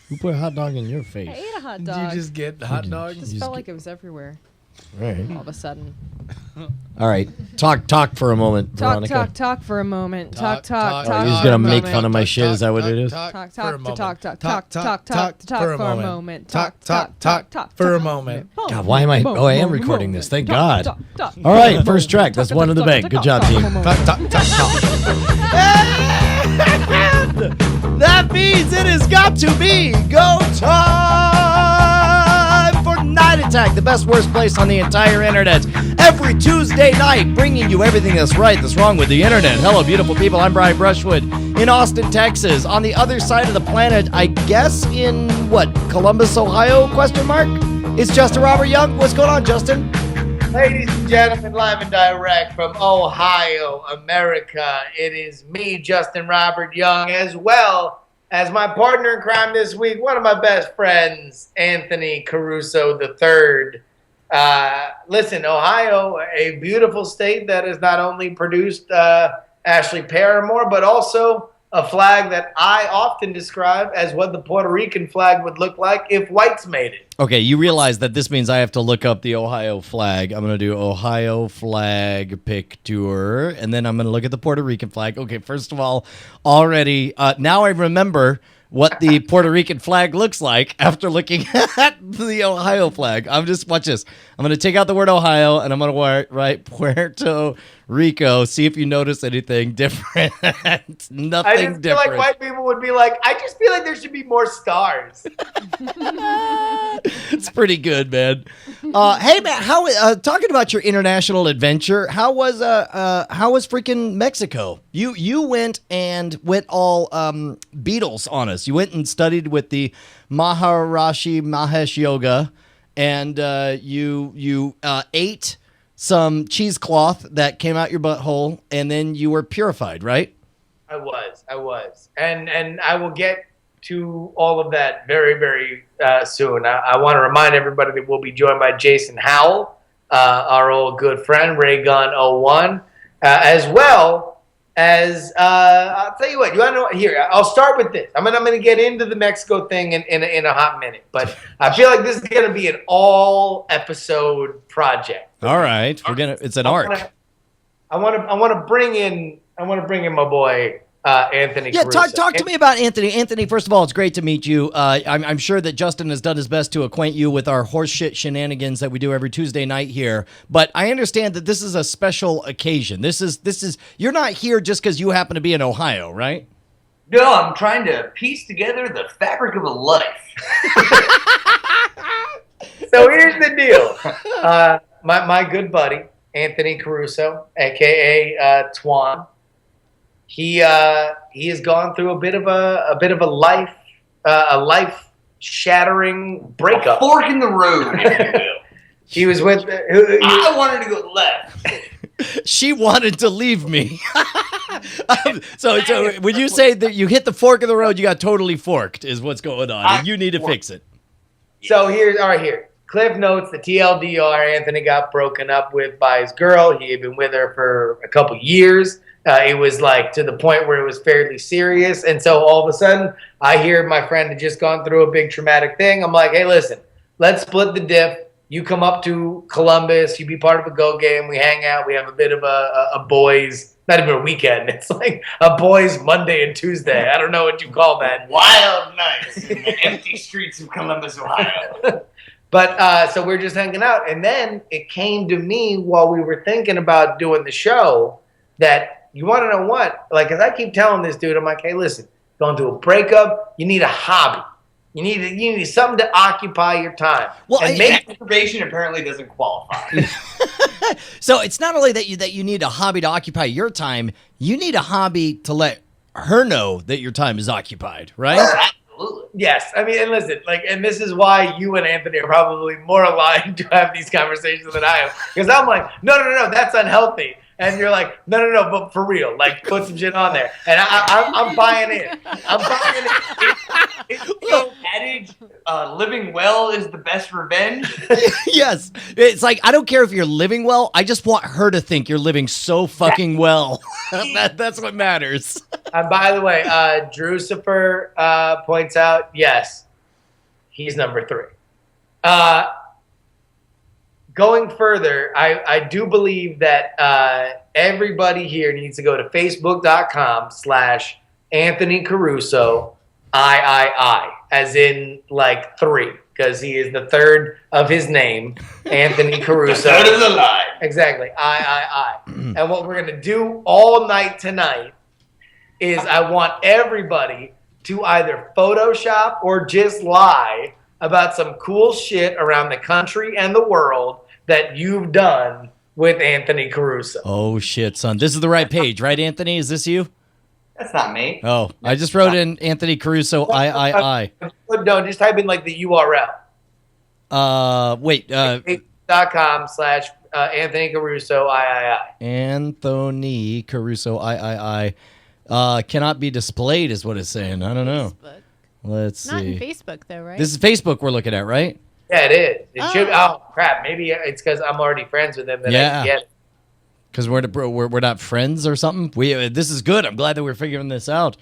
Who put hot dog in your face? I ate a hot Did dog. you just get hot It dogs? just felt like it was everywhere Right. all of a sudden. All right. Talk for a moment, Veronica. Talk for a moment. Talk You're just gonna make fun of my shit. Is that what it is? Talk for a for a moment. Talk for a moment. God, why am I? Oh, I am recording this. Thank God. All right, first track. That's one in the bank. Good job, team. That means it has got to be go time for Night Attack, the best, worst place on the entire internet. Every Tuesday night, bringing you everything that's right, that's wrong with the internet. Hello, beautiful people. I'm Brian Brushwood in Austin, Texas. On the other side of the planet, I guess in, Columbus, Ohio, question mark? It's Justin Robert Young. What's going on, Justin? Ladies and gentlemen, live and direct from Ohio, America, it is me, Justin Robert Young, as well as my partner in crime this week, one of my best friends, Anthony Caruso III. Listen, Ohio, a beautiful state that has not only produced Ashley Paramore, but also a flag that I often describe as what the Puerto Rican flag would look like if whites made it. Okay, you realize that this means I have to look up the Ohio flag. I'm going to do Ohio flag picture, and then I'm going to look at the Puerto Rican flag. Okay, first of all, already, now I remember what the Puerto Rican flag looks like after looking at the Ohio flag. Watch this. I'm going to take out the word Ohio, and I'm going to write Puerto Rico. See if you notice anything different. Nothing I just feel different. like white people would be like, I just feel like there should be more stars. It's pretty good, man. Hey, man, talking about your international adventure, how was freaking Mexico? You went all Beatles on us. You went and studied with the Maharishi Mahesh Yoga, and you ate some cheesecloth that came out your butthole, and then you were purified, right? I was. And I will get to all of that very, very soon. I want to remind everybody that we'll be joined by Jason Howell, our old good friend, Raygun01, as well as, I'll tell you what, you want to know, here, I'll start with this. I'm going to get into the Mexico thing in a hot minute, but I feel like this is going to be an all-episode project. All right, it's an arc. I want to bring in my boy Anthony. Yeah, Caruso. talk to me about Anthony. Anthony, first of all, it's great to meet you. I'm sure that Justin has done his best to acquaint you with our horseshit shenanigans that we do every Tuesday night here. But I understand that this is a special occasion. This is you're not here just because you happen to be in Ohio, right? No, I'm trying to piece together the fabric of a life. So here's the deal. My good buddy Anthony Caruso, aka Juan. He has gone through a bit of a life shattering breakup. A fork in the road, if you will. He was with. I wanted to go left. She wanted to leave me. So when you say that you hit the fork in the road, you got totally forked, is what's going on, and you need to fix it. So here. Cliff notes, the TLDR, Anthony got broken up with by his girl. He had been with her for a couple years. It was like to the point where it was fairly serious. And so all of a sudden, I hear my friend had just gone through a big traumatic thing. I'm like, hey, listen, let's split the diff. You come up to Columbus. You be part of a go game. We hang out. We have a bit of a boys, not even a weekend. It's like a boys Monday and Tuesday. I don't know what you call that. Wild nights in the empty streets of Columbus, Ohio. But so we're just hanging out. And then it came to me while we were thinking about doing the show that you want to know what? Like, as I keep telling this dude, I'm like, hey, listen, going through a breakup, you need a hobby. You need something to occupy your time. Well, and masturbation apparently doesn't qualify. So it's not only that you need a hobby to occupy your time, you need a hobby to let her know that your time is occupied, right? Absolutely. Yes. I mean, and listen, and this is why you and Anthony are probably more aligned to have these conversations than I am. Because I'm like, no, that's unhealthy. And you're like, no, but for real, like, put some shit on there. And I'm buying in. I'm buying in. It's the adage, living well is the best revenge. Yes. It's like, I don't care if you're living well. I just want her to think you're living so fucking well. That's what matters. By the way, Drucifer points out, yes, He's number 3. Going further, I do believe that everybody here needs to go to facebook.com/Anthony Caruso III, as in like 3, because he is the third of his name, Anthony Caruso. That is a lie. Exactly, I. And what we're going to do all night tonight is I want everybody to either Photoshop or just lie about some cool shit around the country and the world that you've done with Anthony Caruso. Oh, shit, son. This is the right page, right, Anthony? Is this you? That's not me. Oh, I just wrote in Anthony Caruso III. No, just type in like the URL. Wait. .com/Anthony Caruso III. Anthony Caruso III. Cannot be displayed is what it's saying. I don't know. Facebook. Let's Not see. in Facebook, though, right? This is Facebook we're looking at, right? Yeah, it is. It Oh. should. Oh crap! Maybe it's because I'm already friends with him that I Yeah. can get it. Because we're not friends or something. This is good. I'm glad that we're figuring this out.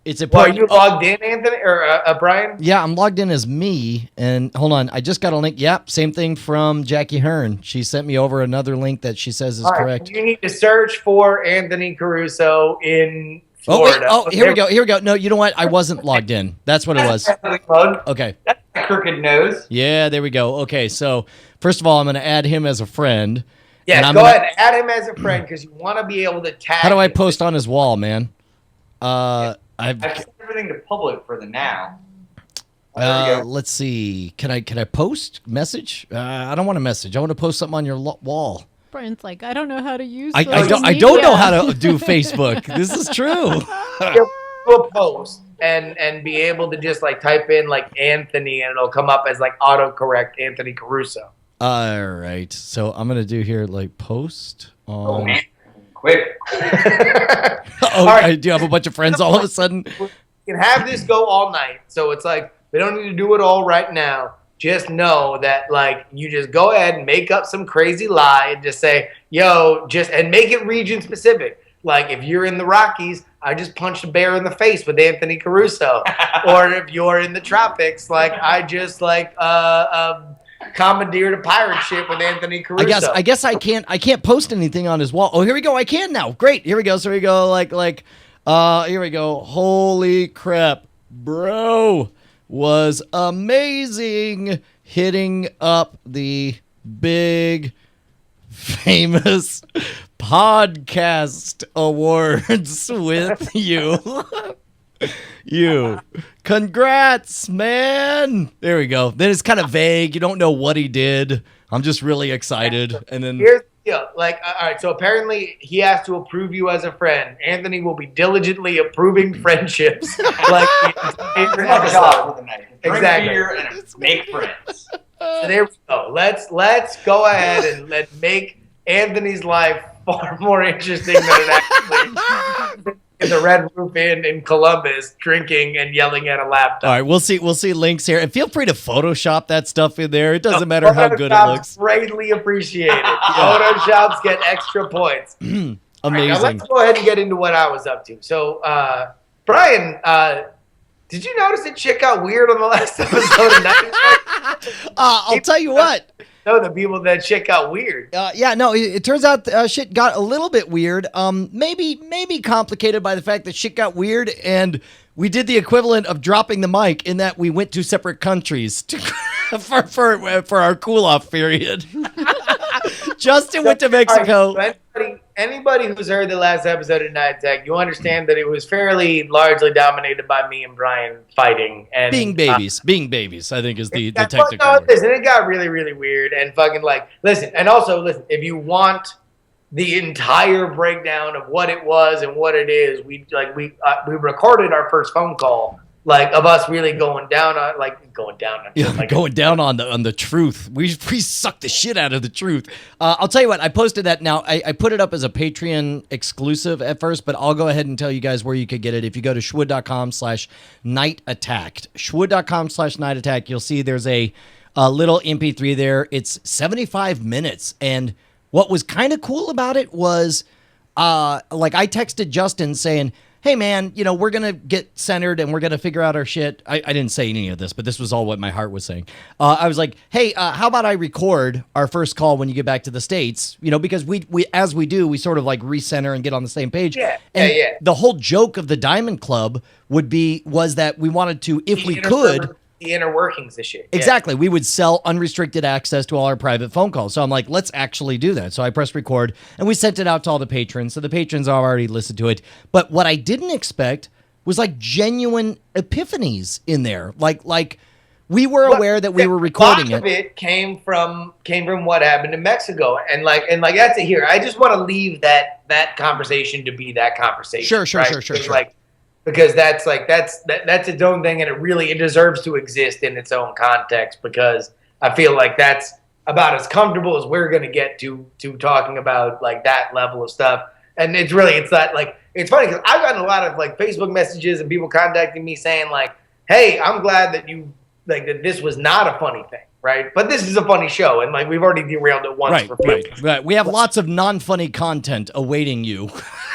It's Well, are important. you logged in, Anthony or Brian? Yeah, I'm logged in as me. And hold on, I just got a link. Yep, same thing from Jackie Hearn. She sent me over another link that she says is All right, correct. You need to search for Anthony Caruso in Oh wait! Florida. Oh, here we go. Here we go. No, you know what? I wasn't logged in. That's what it was. Okay. That's a crooked nose. Yeah, there we go. Okay, so first of all, I'm going to add him as a friend. Yeah, And I'm go gonna- ahead. Add him as a friend because you want to be able to tag. How do I him. post on his wall, man? I've I've set everything to public for the now. There we go. let's see. Can I post message? I don't want to message. I want to post something on your wall. Brian's like, I don't know how to use I social don't know media." how to do Facebook. This is true. Do a post and be able to just like type in like Anthony and it'll come up as like autocorrect Anthony Caruso. All right. So I'm gonna do here like post Oh, on. man. Quick. Oh, right. I do have a bunch of friends all of a sudden. You can have this go all night. So it's like we don't need to do it all right now. Just know that like you just go ahead and make up some crazy lie and just say, yo, and make it region specific. Like if you're in the Rockies, I just punched a bear in the face with Anthony Caruso. Or if you're in the tropics, like I just like commandeered a pirate ship with Anthony Caruso. I guess I can't post anything on his wall. Oh, here we go. I can now. Great. Here we go. So we go here we go. Holy crap. Bro was amazing hitting up the big famous podcast awards with you. You. Congrats, man. There we go. Then it's kind of vague. You don't know what he did. I'm just really excited. And then Here's the deal. Like, all right, so apparently he has to approve you as a friend. Anthony will be diligently approving friendships. Like, the entire Here's my job episode. for the night. Drink Exactly. beer and make friends. So there we go. Let's go ahead and let's make Anthony's life far more interesting than it actually is. In the Red Roof Inn in Columbus, drinking and yelling at a laptop. all right, we'll see links here. And feel free to Photoshop that stuff in there. It doesn't matter how good it Photoshop's looks. Greatly appreciated. Photoshops get extra points. Amazing. All right, now let's go ahead and get into what I was up to. So, Brian, did you notice that shit got weird on the last episode of Night? I'll tell you what. No, the people that shit got weird. Yeah, no, it turns out shit got a little bit weird. Maybe complicated by the fact that shit got weird, and we did the equivalent of dropping the mic in that we went to separate countries for our cool off period. Justin went to Mexico. All right, so anybody who's heard the last episode of Night Tech, you understand that it was fairly largely dominated by me and Brian fighting and Being babies, I think is the well, technical no, word. listen, it got really, really weird and fucking like listen, if you want the entire breakdown of what it was and what it is, we recorded our first phone call, like of us really going down on Going down on the truth. We suck the shit out of the truth. I'll tell you what, I posted that now. I put it up as a Patreon exclusive at first, but I'll go ahead and tell you guys where you could get it. If you go to schwood.com/nightattacked, schwood.com/nightattack, you'll see there's a little MP3 there. It's 75 minutes. And what was kind of cool about it was, I texted Justin saying, hey man, we're gonna get centered and we're gonna figure out our shit. I didn't say any of this, but this was all what my heart was saying. I was like, hey, how about I record our first call when you get back to the States? Because we as we do, we sort of like recenter and get on the same page. Yeah, and yeah. the whole joke of the Diamond Club was that we wanted to, if we could. The inner workings of shit. Exactly. We would sell unrestricted access to all our private phone calls. So I'm like, let's actually do that. So I pressed record and we sent it out to all the patrons. So the patrons already listened to it. But what I didn't expect was like genuine epiphanies in there. Like we were aware that we were recording it. A lot of it came from what happened in Mexico. And like that's it here. I just want to leave that conversation to be that conversation. Sure. Like, because that's its own thing, and it deserves to exist in its own context, because I feel like that's about as comfortable as we're going to get to talking about like that level of stuff. And it's not like, it's funny because I've gotten a lot of like Facebook messages and people contacting me saying like, hey, I'm glad that you like that this was not a funny thing. Right. But this is a funny show. And like, we've already derailed it once for people. Right. We have lots of non-funny content awaiting you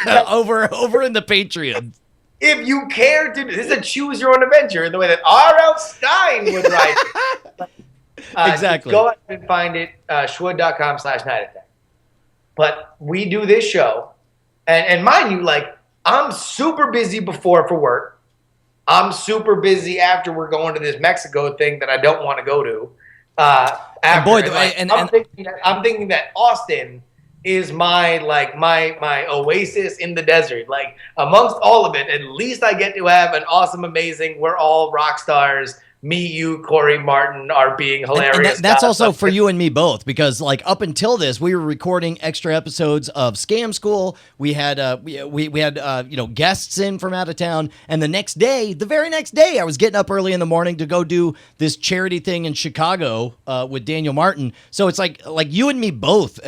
over in the Patreon. If you care to, this is a choose your own adventure in the way that R.L. Stein would write. Exactly. Go ahead and find it, schwood.com/nightattack. But we do this show, and mind you, like, I'm super busy before for work. I'm super busy after we're going to this Mexico thing that I don't want to go to. I'm thinking that Austin is my oasis in the desert. Like, amongst all of it, at least I get to have an awesome, amazing, we're all rock stars. Me, you, Corey, Martin are being hilarious. And that's also for you and me both, because like up until this, we were recording extra episodes of Scam School. We had we had guests in from out of town, and the very next day, I was getting up early in the morning to go do this charity thing in Chicago with Daniel Martin. So it's like you and me both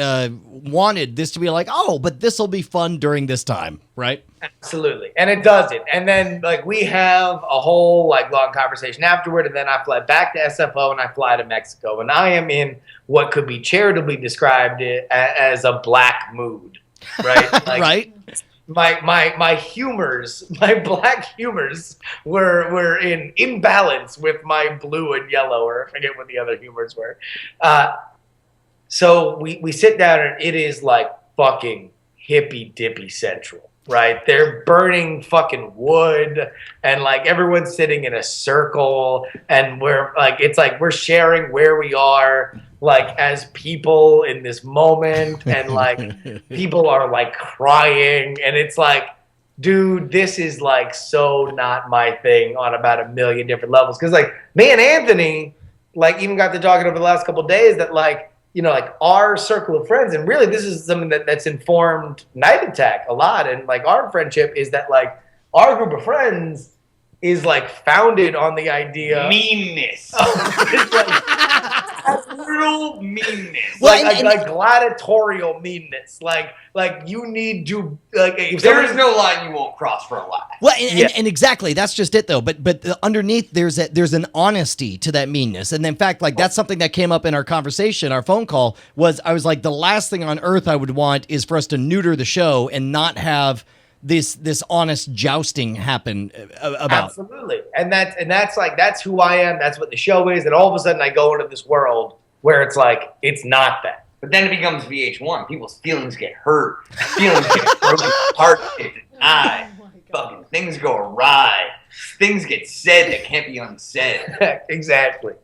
wanted this to be like, oh, but this will be fun during this time, right? Absolutely. And it doesn't. And then like we have a whole like long conversation afterward, and then I fly back to SFO and I fly to Mexico, and I am in what could be charitably described as a black mood, right? Like, right. My humors, my black humors were in imbalance with my blue and yellow, or I forget what the other humors were. So we sit down, and it is like fucking hippy dippy central. Right, they're burning fucking wood, and like everyone's sitting in a circle, and we're like, it's like we're sharing where we are, like as people in this moment, and like people are like crying, and it's like, dude, this is like so not my thing on about a million different levels. Because like me and Anthony, like even got to talking over the last couple of days that like, like our circle of friends, and really this is something that's informed Night Attack a lot, and like our friendship is that like our group of friends is like founded on the idea meanness. Real meanness. Like gladiatorial meanness. Like you need to like if there is no line you won't cross for a laugh. Well, and exactly, that's just it though. But underneath there's an honesty to that meanness, and in fact, like that's something that came up in our conversation, our phone call. I was like, the last thing on earth I would want is for us to neuter the show and not have this honest jousting happen about. Absolutely, and that's who I am. That's what the show is, and all of a sudden I go into this world where it's like it's not that. But then it becomes VH1. People's feelings get hurt. Feelings get broken. Hearts get denied. Fucking things go awry. Things get said that can't be unsaid. Exactly.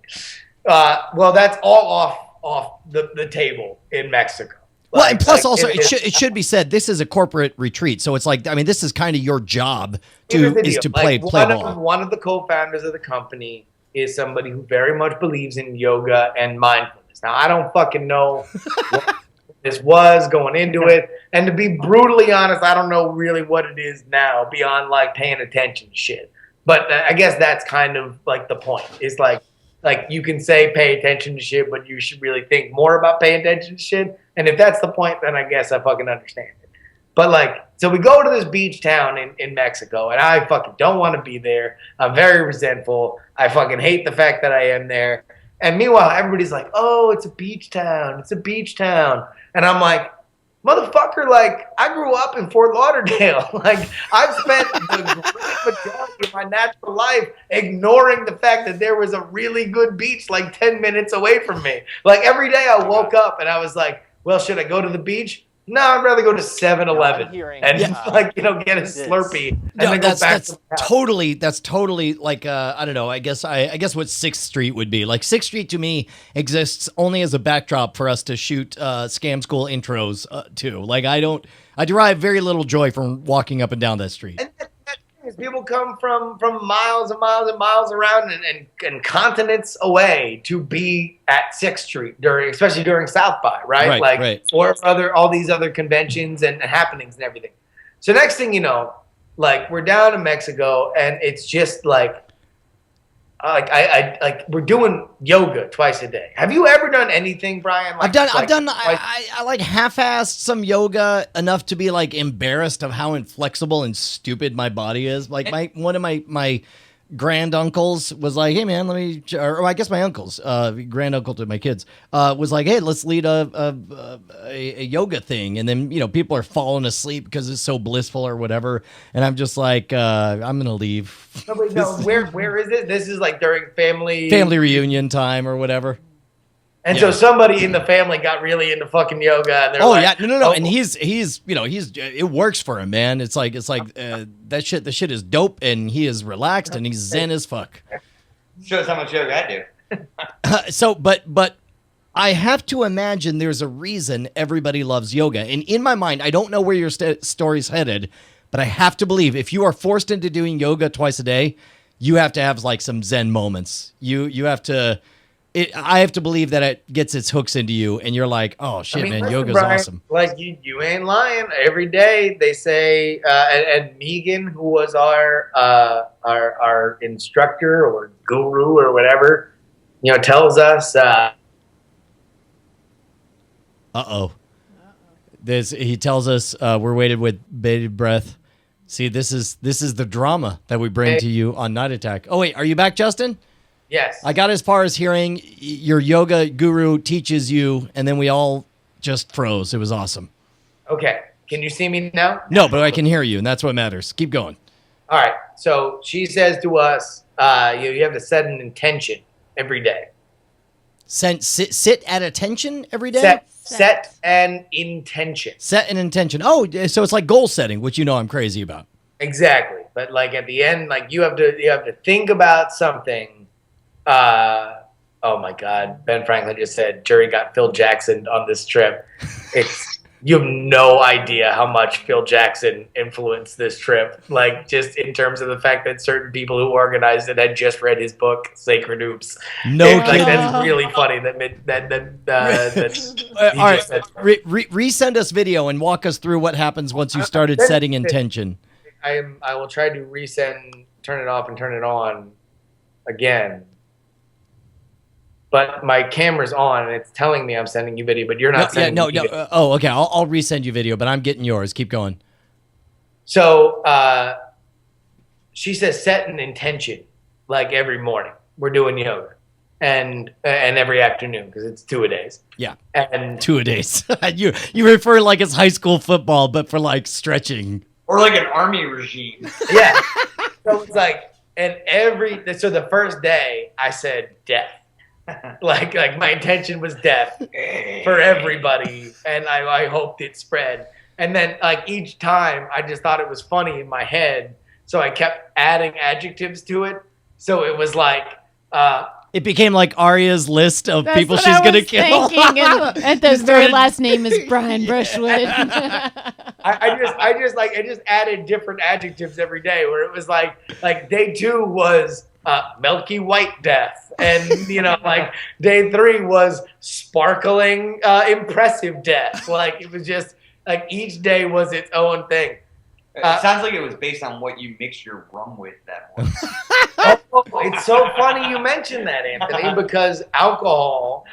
Well, that's all off the table in Mexico. Well, and plus also it should be said, this is a corporate retreat, so it's like, I mean, this is kind of your job to play ball. One of the co-founders of the company is somebody who very much believes in yoga and mindfulness. Now, I don't fucking know what this was going into it, and to be brutally honest, I don't know really what it is now beyond like paying attention to shit. But I guess that's kind of like the point. It's like you can say pay attention to shit, but you should really think more about paying attention to shit. And if that's the point, then I guess I fucking understand it. But like, so we go to this beach town in Mexico, and I fucking don't want to be there. I'm very resentful. I fucking hate the fact that I am there. And meanwhile, everybody's like, oh, it's a beach town. It's a beach town. And I'm like, motherfucker, like, I grew up in Fort Lauderdale. Like, I've spent the great majority of my natural life ignoring the fact that there was a really good beach like 10 minutes away from me. Like, every day I woke up and I was like, well, should I go to the beach? No, I'd rather go to 7-Eleven and get a Slurpee and then go back to the house. That's totally like I don't know. I guess what 6th Street would be like. 6th Street to me exists only as a backdrop for us to shoot scam school intros to. Like I derive very little joy from walking up and down that street. And that thing is, people come from miles and miles and miles around and continents away to be at 6th Street especially during South by, right? Right. Or all these other conventions and happenings and everything. So next thing you know, like, we're down in Mexico and it's just like we're doing yoga twice a day. Have you ever done anything, Brian? I've done I like half-assed some yoga enough to be like embarrassed of how inflexible and stupid my body is. Like one of my granduncles was like, hey man, or I guess my uncles, granduncle to my kids, was like, hey, let's lead a yoga thing. And then, people are falling asleep because it's so blissful or whatever. And I'm just like, I'm going to leave. No, where is it? This is like during family reunion time or whatever. And so somebody in the family got really into fucking yoga. And they're no. And he's it works for him, man. It's like the shit is dope, and he is relaxed, and he's zen as fuck. Shows how much yoga I do. But I have to imagine there's a reason everybody loves yoga. And in my mind, I don't know where your story's headed, but I have to believe if you are forced into doing yoga twice a day, you have to have like some zen moments. You have to. I have to believe that it gets its hooks into you, and you're like, "Oh shit, man, yoga's Brian, awesome." Like you ain't lying. Every day they say, and Megan, who was our instructor or guru or whatever, tells us. He tells us we're waited with bated breath. See, this is the drama that we bring to you on Night Attack. Oh wait, are you back, Justin? Yes. I got as far as hearing your yoga guru teaches you, and then we all just froze. It was awesome. Okay. Can you see me now? No, but I can hear you, and that's what matters. Keep going. All right. So she says to us, you have to set an intention every day. Sit at attention every day? Set an intention. Set an intention. Oh, so it's like goal setting, which I'm crazy about. Exactly. But like at the end, like you have to think about something. Oh my God! Ben Franklin just said Jury got Phil Jackson on this trip. You have no idea how much Phil Jackson influenced this trip. Like just in terms of the fact that certain people who organized it had just read his book Sacred Oops. No, like that's really funny. All right, resend us video and walk us through what happens once you started setting intention. I will try to resend, turn it off, and turn it on again. But my camera's on, and it's telling me I'm sending you video, but you're not sending me video. Okay. I'll resend you video, but I'm getting yours. Keep going. So she says set an intention, like every morning. We're doing yoga. And every afternoon, because it's 2-a-days. Yeah. And 2-a-days. you refer like it's high school football, but for like stretching. Or like an army regime. Yeah. So it's like, so the first day I said death. like my intention was death for everybody, and I hoped it spread. And then like each time I just thought it was funny in my head, so I kept adding adjectives to it. So it was like it became like Arya's list of people she's gonna kill. And the very last name is Brian Brushwood. I just added different adjectives every day, where it was like day 2 was milky white death, and like day 3 was sparkling impressive death. Like it was just like each day was its own thing. It sounds like it was based on what you mixed your rum with that morning. It's so funny you mentioned that, Anthony, because alcohol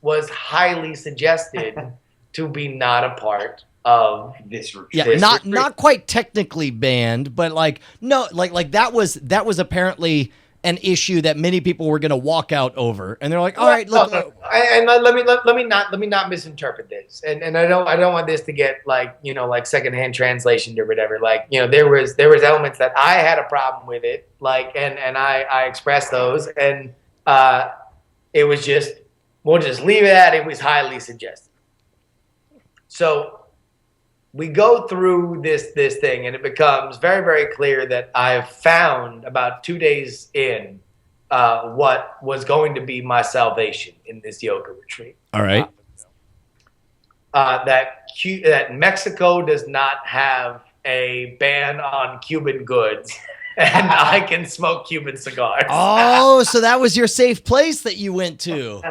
was highly suggested to be not a part of this retreat. Yeah, not quite technically banned, but like no, like that was apparently an issue that many people were going to walk out over, and they're like, "All right, look." And let me not misinterpret this, and I don't want this to get like like secondhand translation or whatever. Like there was elements that I had a problem with it, like and I expressed those, and it was just we'll just leave it at it was highly suggested. So we go through this thing, and it becomes very, very clear that I've found about 2 days in what was going to be my salvation in this yoga retreat. All right. That Mexico does not have a ban on Cuban goods, and I can smoke Cuban cigars. Oh, so that was your safe place that you went to.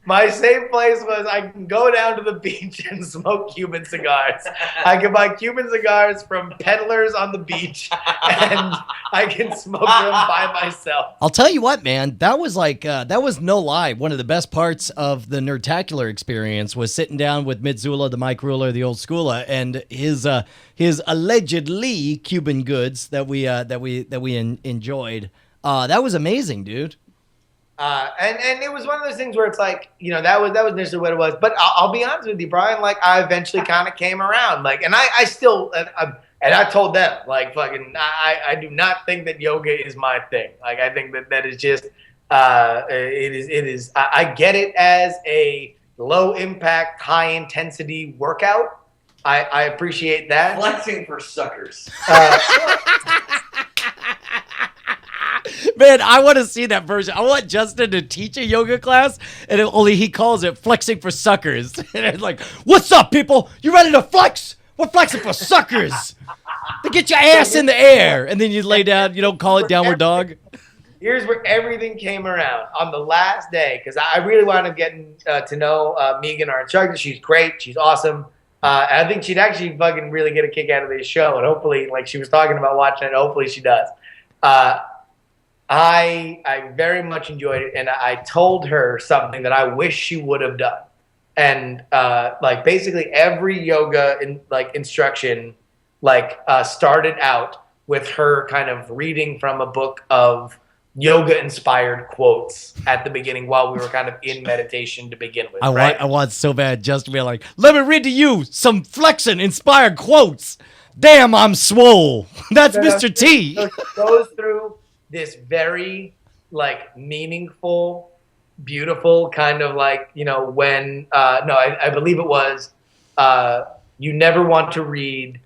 My safe place was I can go down to the beach and smoke Cuban cigars. I can buy Cuban cigars from peddlers on the beach, and I can smoke them by myself. I'll tell you what, man, that was that was no lie. One of the best parts of the Nerdtacular experience was sitting down with Mitzula, the Mike Ruler, the old schooler, and his allegedly Cuban goods that we enjoyed. That was amazing, dude. And it was one of those things where it's like, that was initially what it was. But I'll be honest with you, Brian, like I eventually kind of came around, like, and I still, and I told them, like, fucking, I do not think that yoga is my thing. Like, I think that is just, it is, I get it as a low impact, high intensity workout. I appreciate that. Flexing for suckers. Man, I want to see that version. I want Justin to teach a yoga class, and only he calls it flexing for suckers. And it's like, what's up, people? You ready to flex? We're flexing for suckers. To get your ass in the air. And then you lay down. You don't call it downward dog. Here's where everything came around. On the last day, because I really wound up getting to know Megan, our instructor. She's great. She's awesome. And I think she'd actually fucking really get a kick out of this show. And hopefully, like she was talking about watching it, hopefully she does. I very much enjoyed it, and I told her something that I wish she would have done. And like basically every yoga instruction started out with her kind of reading from a book of yoga inspired quotes at the beginning while we were kind of in meditation to begin with. I want so bad just to be like, let me read to you some flexing inspired quotes. Damn, I'm swole. That's Mr. T. So she goes through this very meaningful, beautiful kind of when I believe it was you never want to read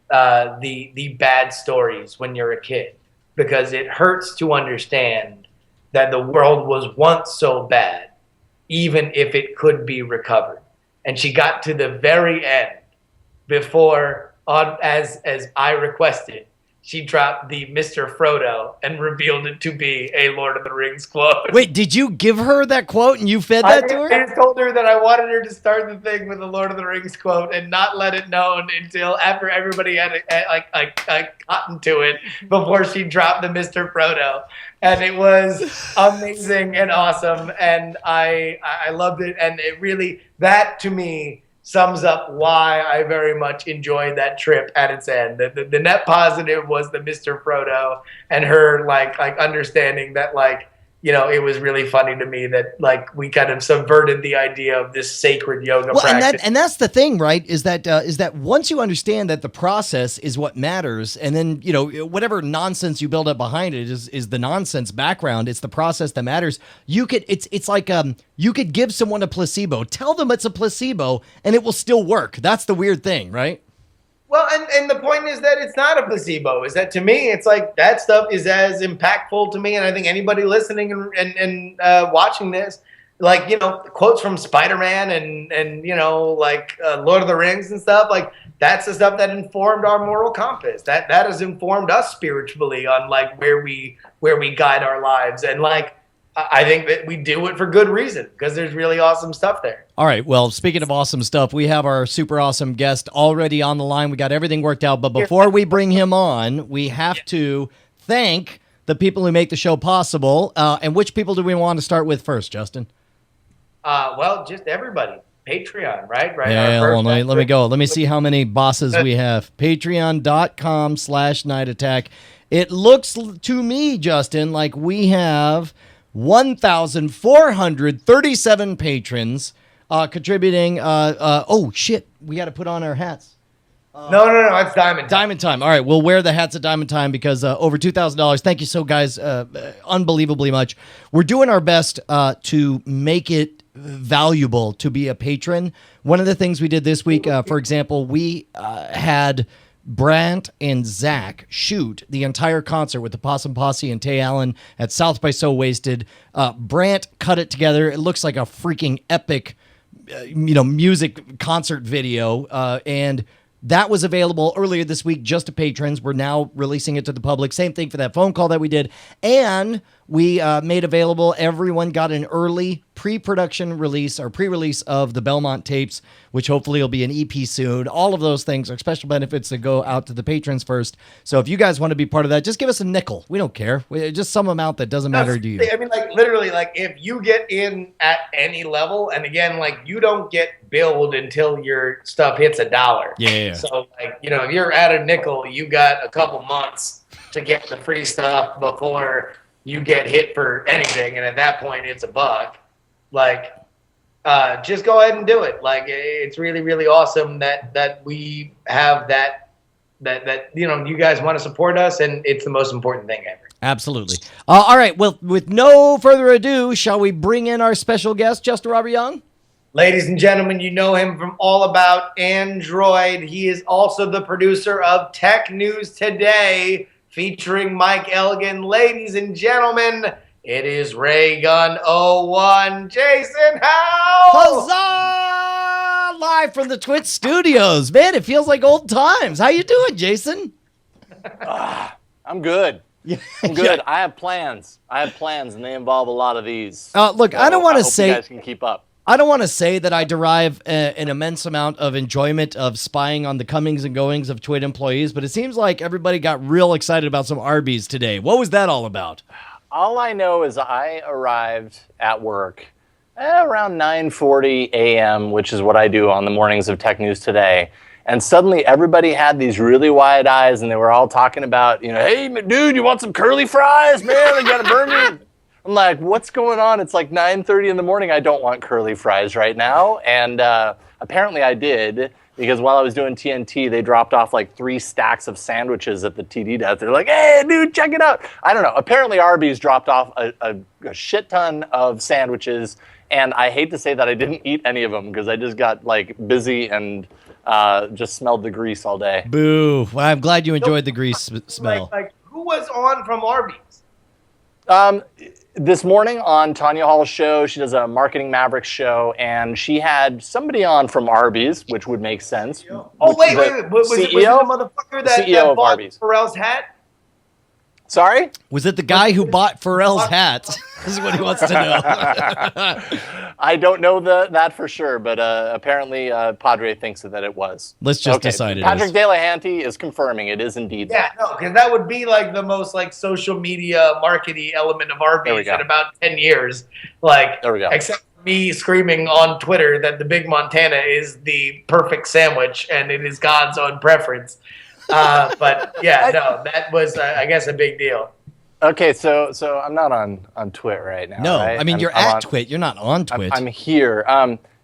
the bad stories when you're a kid, because it hurts to understand that the world was once so bad, even if it could be recovered. And she got to the very end before, as I requested, she dropped the Mr. Frodo and revealed it to be a Lord of the Rings quote. Wait, did you give her that quote and you fed that to her? I just told her that I wanted her to start the thing with the Lord of the Rings quote and not let it known until after everybody had gotten to it before she dropped the Mr. Frodo. And it was amazing and awesome, and I loved it. And it really, that to me sums up why I very much enjoyed that trip at its end. The net positive was the Mr. Frodo and her understanding that it was really funny to me that we kind of subverted the idea of this sacred yoga practice. And that's the thing, right? Is that once you understand that the process is what matters, and then whatever nonsense you build up behind it is the nonsense background. It's the process that matters. You could you could give someone a placebo, tell them it's a placebo, and it will still work. That's the weird thing, right? Well, and the point is that it's not a placebo. Is that to me, it's that stuff is as impactful to me, and I think anybody listening and watching this, quotes from Spider-Man and Lord of the Rings and stuff, that's the stuff that informed our moral compass. That has informed us spiritually on where we guide our lives, and I think that we do it for good reason, because there's really awesome stuff there. All right. Well, speaking of awesome stuff, we have our super awesome guest already on the line. We got everything worked out. But before we bring him on, we have to thank the people who make the show possible. And which people do we want to start with first, Justin? Well, just everybody. Patreon, right? Yeah, let me go. Let me see how many bosses we have. Patreon.com/Night Attack. It looks to me, Justin, like we have 1,437 patrons contributing. Oh, shit. We got to put on our hats. No, it's Diamond Time. Diamond Time. All right, we'll wear the hats at Diamond Time because over $2,000. Thank you so, guys, unbelievably much. We're doing our best to make it valuable to be a patron. One of the things we did this week, for example, we had Brant and Zach shoot the entire concert with the Possum Posse and Tay Allen at South by So Wasted. Brant cut it together. It looks like a freaking epic, music concert video, and that was available earlier this week just to patrons. We're now releasing it to the public. Same thing for that phone call that we did. And we made available, everyone got an early pre-production release or pre-release of the Belmont tapes, which hopefully will be an EP soon. All of those things are special benefits that go out to the patrons first. So if you guys want to be part of that, just give us a nickel. We don't care. Just some amount that doesn't matter to you. I mean, like, literally, like, if you get in at any level, and again, like, you don't get billed until your stuff hits $1. Yeah. So, like, if you're at a nickel, you got a couple months to get the free stuff before you get hit for anything, and at that point, it's $1. Like, just go ahead and do it. Like, it's really, really awesome that we have that you guys want to support us, and it's the most important thing ever. Absolutely. All right. Well, with no further ado, shall we bring in our special guest, Justin Robert Young? Ladies and gentlemen, you know him from All About Android. He is also the producer of Tech News Today, featuring Mike Elgin. Ladies and gentlemen, it is Raygun 01, Jason Howell! Huzzah! Live from the Twitch studios. Man, it feels like old times. How you doing, Jason? I'm good. I'm good. Yeah. I have plans, and they involve a lot of these. Look, So I don't want I to hope say... you guys can keep up. I don't want to say that I derive an immense amount of enjoyment of spying on the comings and goings of Twit employees, but it seems like everybody got real excited about some Arby's today. What was that all about? All I know is I arrived at work around 9:40 a.m., which is what I do on the mornings of Tech News Today. And suddenly everybody had these really wide eyes, and they were all talking about, hey, dude, you want some curly fries? Man, I got a burger. I'm like, what's going on? It's like 9:30 in the morning. I don't want curly fries right now. And apparently I did, because while I was doing TNT, they dropped off like 3 stacks of sandwiches at the TD desk. They're like, hey, dude, check it out. I don't know. Apparently Arby's dropped off a shit ton of sandwiches. And I hate to say that I didn't eat any of them because I just got like busy and just smelled the grease all day. Boo. Well, I'm glad you enjoyed the grease smell. Like, who was on from Arby's? This morning on Tanya Hall's show, she does a Marketing Mavericks show, and she had somebody on from Arby's, which would make sense. Oh, wait. Was it the motherfucker that CEO of bought Arby's. Pharrell's hat? Sorry? Was it the guy who bought Pharrell's hat? This is what he wants to know. I don't know that for sure, but apparently Padre thinks that it was. Let's just decide it Patrick is. Delahanty is confirming it is indeed Yeah, no, because that would be like the most like social media marketing element of Arby's in about 10 years. Like, there we go. Except me screaming on Twitter that the Big Montana is the perfect sandwich and it is God's own preference. But yeah, no, that was, I guess, a big deal. Okay, so I'm not on Twit right now. No, right? I mean, you're I'm at on, Twit. You're not on Twit. I'm here.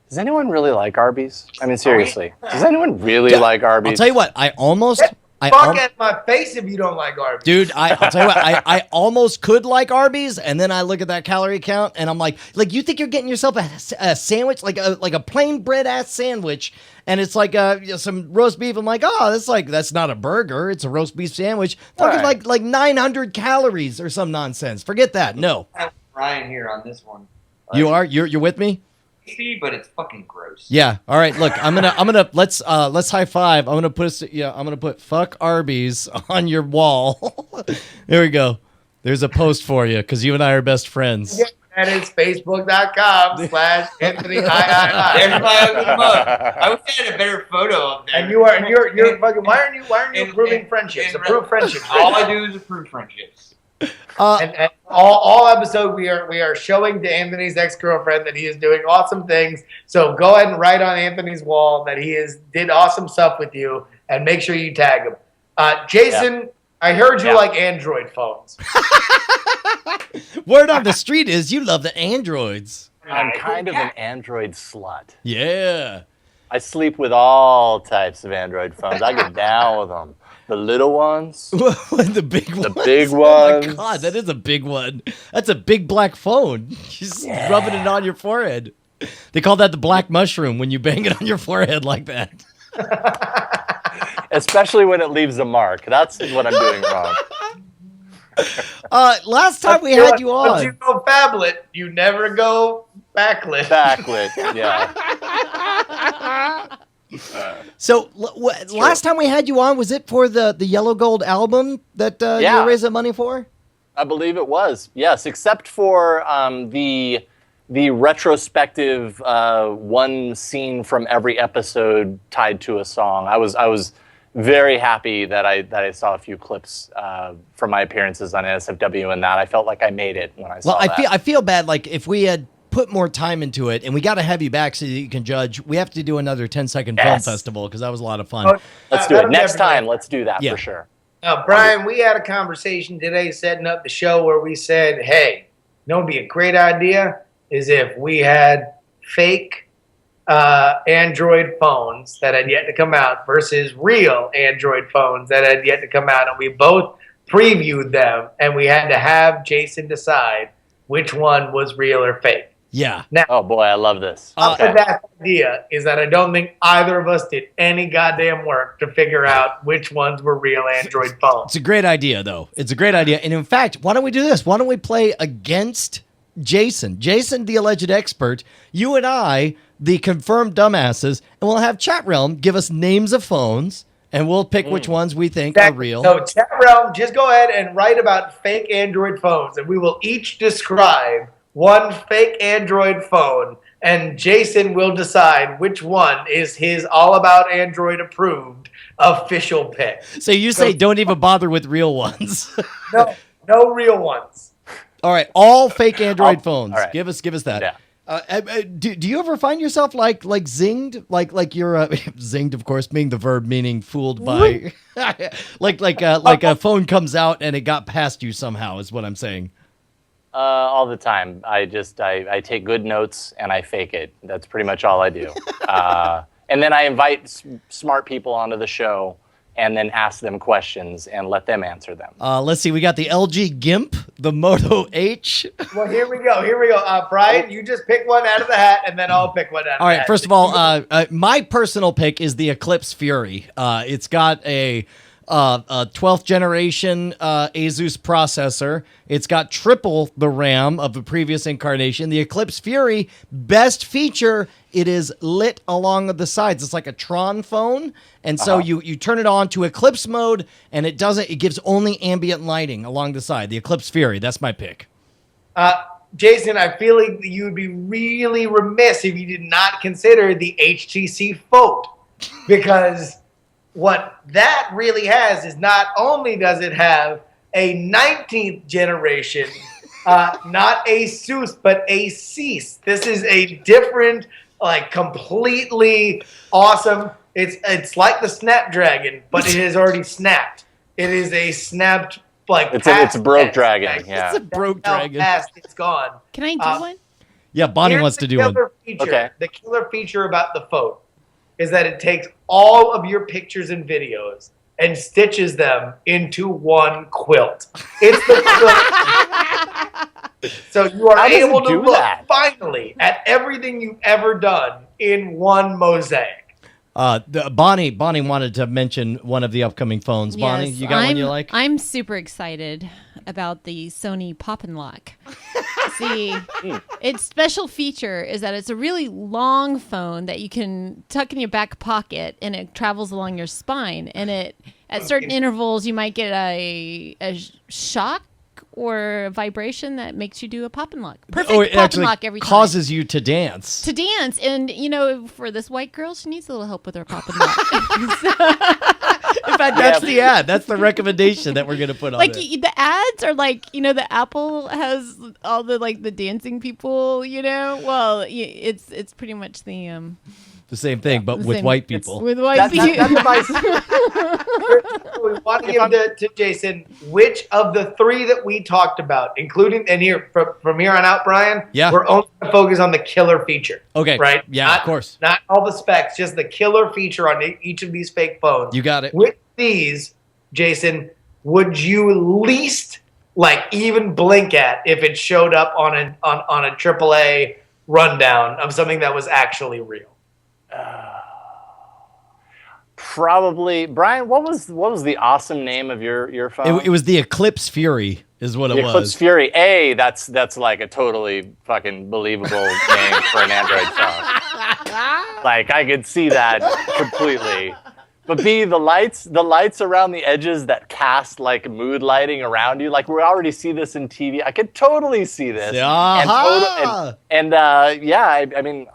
Does anyone really like Arby's? I mean, seriously. Does anyone really like Arby's? I'll tell you what, I almost... Fuck at my face if you don't like Arby's. Dude, I'll tell you what, I almost could like Arby's, and then I look at that calorie count, and I'm like, you think you're getting yourself a sandwich, like a plain bread ass sandwich, and it's like some roast beef. I'm like, that's not a burger, it's a roast beef sandwich. Fucking right. like 900 calories or some nonsense. Forget that. No. I have Ryan here on this one. You're with me? Tasty, but it's fucking gross. Yeah. All right. Look, I'm gonna let's high five. I'm gonna put fuck Arby's on your wall. There we go. There's a post for you because you and I are best friends. Yeah, that is facebook.com/Anthony III. There's my ugly mug. I wish I had a better photo of there. And you're fucking. Why aren't you approving friendships? Approve friendships. All I do is approve friendships. And all episode we are showing to Anthony's ex-girlfriend that he is doing awesome things. So go ahead and write on Anthony's wall that he did awesome stuff with you, and make sure you tag him. Jason, I heard you Yeah. like Android phones. Word on the street is you love the androids. I'm kind of an Android slut. Yeah. I sleep with all types of Android phones. I get down with them. The little ones. The big ones. The big Oh my ones. God, that is a big one. That's a big black phone. Just rubbing it on your forehead. They call that the black mushroom when you bang it on your forehead like that. Especially when it leaves a mark. That's what I'm doing wrong. Last time we had you Once you on. go phablet, you never go backlit. Backlit. Yeah. So last time we had you on, was it for the Yellow Gold album that you Yeah. were raising money for? I believe it was. Yes, except for the retrospective one scene from every episode tied to a song. I was very happy that I saw a few clips from my appearances on NSFW and that. I felt like I made it when I saw Well, that. I feel bad. Like if we had put more time into it, and we got to have you back so that you can judge. We have to do another 10-second film Yes. festival because that was a lot of fun. Let's do it. Next time, let's do that Yeah. for sure. Brian, we had a conversation today setting up the show where we said, hey, you know what would be a great idea is if we had fake Android phones that had yet to come out versus real Android phones that had yet to come out. And we both previewed them, and we had to have Jason decide which one was real or fake. Yeah. Oh boy, I love this. Up to that idea is that I don't think either of us did any goddamn work to figure out which ones were real Android phones. It's a great idea, though. It's a great idea. And in fact, why don't we do this? Why don't we play against Jason? Jason, the alleged expert, you and I, the confirmed dumbasses, and we'll have Chatrealm give us names of phones, and we'll pick which ones we think are real. So, Chatrealm, just go ahead and write about fake Android phones, and we will each describe one fake Android phone, and Jason will decide which one is his all about Android approved official pick. So you say don't even bother with real ones. No real ones. All right, all fake Android phones. all right. Give us that. Yeah. Do you ever find yourself like zinged, like you're zinged, of course, being the verb meaning fooled by, like a phone comes out and it got past you somehow is what I'm saying. All the time. I take good notes and I fake it. That's pretty much all I do. And then I invite smart people onto the show and then ask them questions and let them answer them. Let's see, we got the LG GIMP, the Moto H. Well, here we go. Brian, you just pick one out of the hat, and then I'll pick one out of All the right, hat. first of all, my personal pick is the Eclipse Fury. It's got a 12th generation Asus processor. It's got triple the RAM of the previous incarnation. The Eclipse Fury, best feature, it is lit along the sides. It's like a Tron phone. And so you turn it on to Eclipse mode, and it gives only ambient lighting along the side. The Eclipse Fury, that's my pick. Jason, I feel like you would be really remiss if you did not consider the HTC Fold, because what that really has is not only does it have a 19th generation, not Asus, but Asus. This is a different, like completely awesome. It's like the Snapdragon, but it has already snapped. It is a snapped, like It's a broke dragon. Yeah. It's a broke dragon. Past, it's gone. Can I do one? Yeah, Bonnie Here's wants to the do one. killer feature. Okay. The killer feature about the phone is that it takes all of your pictures and videos and stitches them into one quilt. It's the quilt. So you are How does it able to do look that? finally at everything you've ever done in one mosaic. Bonnie wanted to mention one of the upcoming phones. Bonnie, Yes, you got one you like? I'm super excited about the Sony Pop and Lock. See, its special feature is that it's a really long phone that you can tuck in your back pocket, and it travels along your spine. And it, at certain intervals, you might get a shock or a vibration that makes you do a pop and lock. Perfect Oh, it pop and actually lock every time. causes you to dance. To dance. And, you know, for this white girl, she needs a little help with her pop and lock. In fact, that's the ad. That's the recommendation that we're going to put on Like it. the ads are like, you know, the Apple has all the like the dancing people, you know. Well, it's pretty much the The same thing, but The with same- white people. With white That people. device. We want to give to Jason which of the three that we talked about, including, and here from here on out, Brian, Yeah. we're only going to focus on the killer feature. Okay. Right? Yeah, Not- of course. Not all the specs, just the killer feature on each of these fake phones. You got it. Which of these, Jason, would you least like even blink at if it showed up on a AAA rundown of something that was actually real? Probably, Brian. What was the awesome name of your phone? It was the Eclipse Fury, is what it The was. Eclipse Fury. That's like a totally fucking believable name for an Android phone. Like I could see that completely. But B, the lights around the edges that cast like mood lighting around you, like we already see this in TV. I could totally see this. Aha! I mean,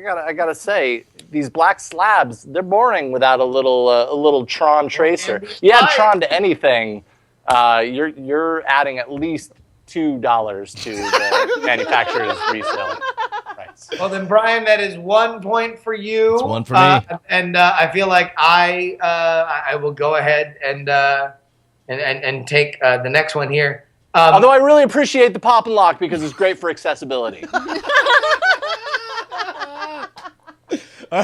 I gotta say, these black slabs, they're boring without a little Tron tracer. You add Tron to anything, you're adding at least $2 to the manufacturer's resale price. Well, then, Brian, that is 1 point for you. It's one for me. And I feel like I will go ahead and take the next one here. Although I really appreciate the pop and lock because it's great for accessibility. All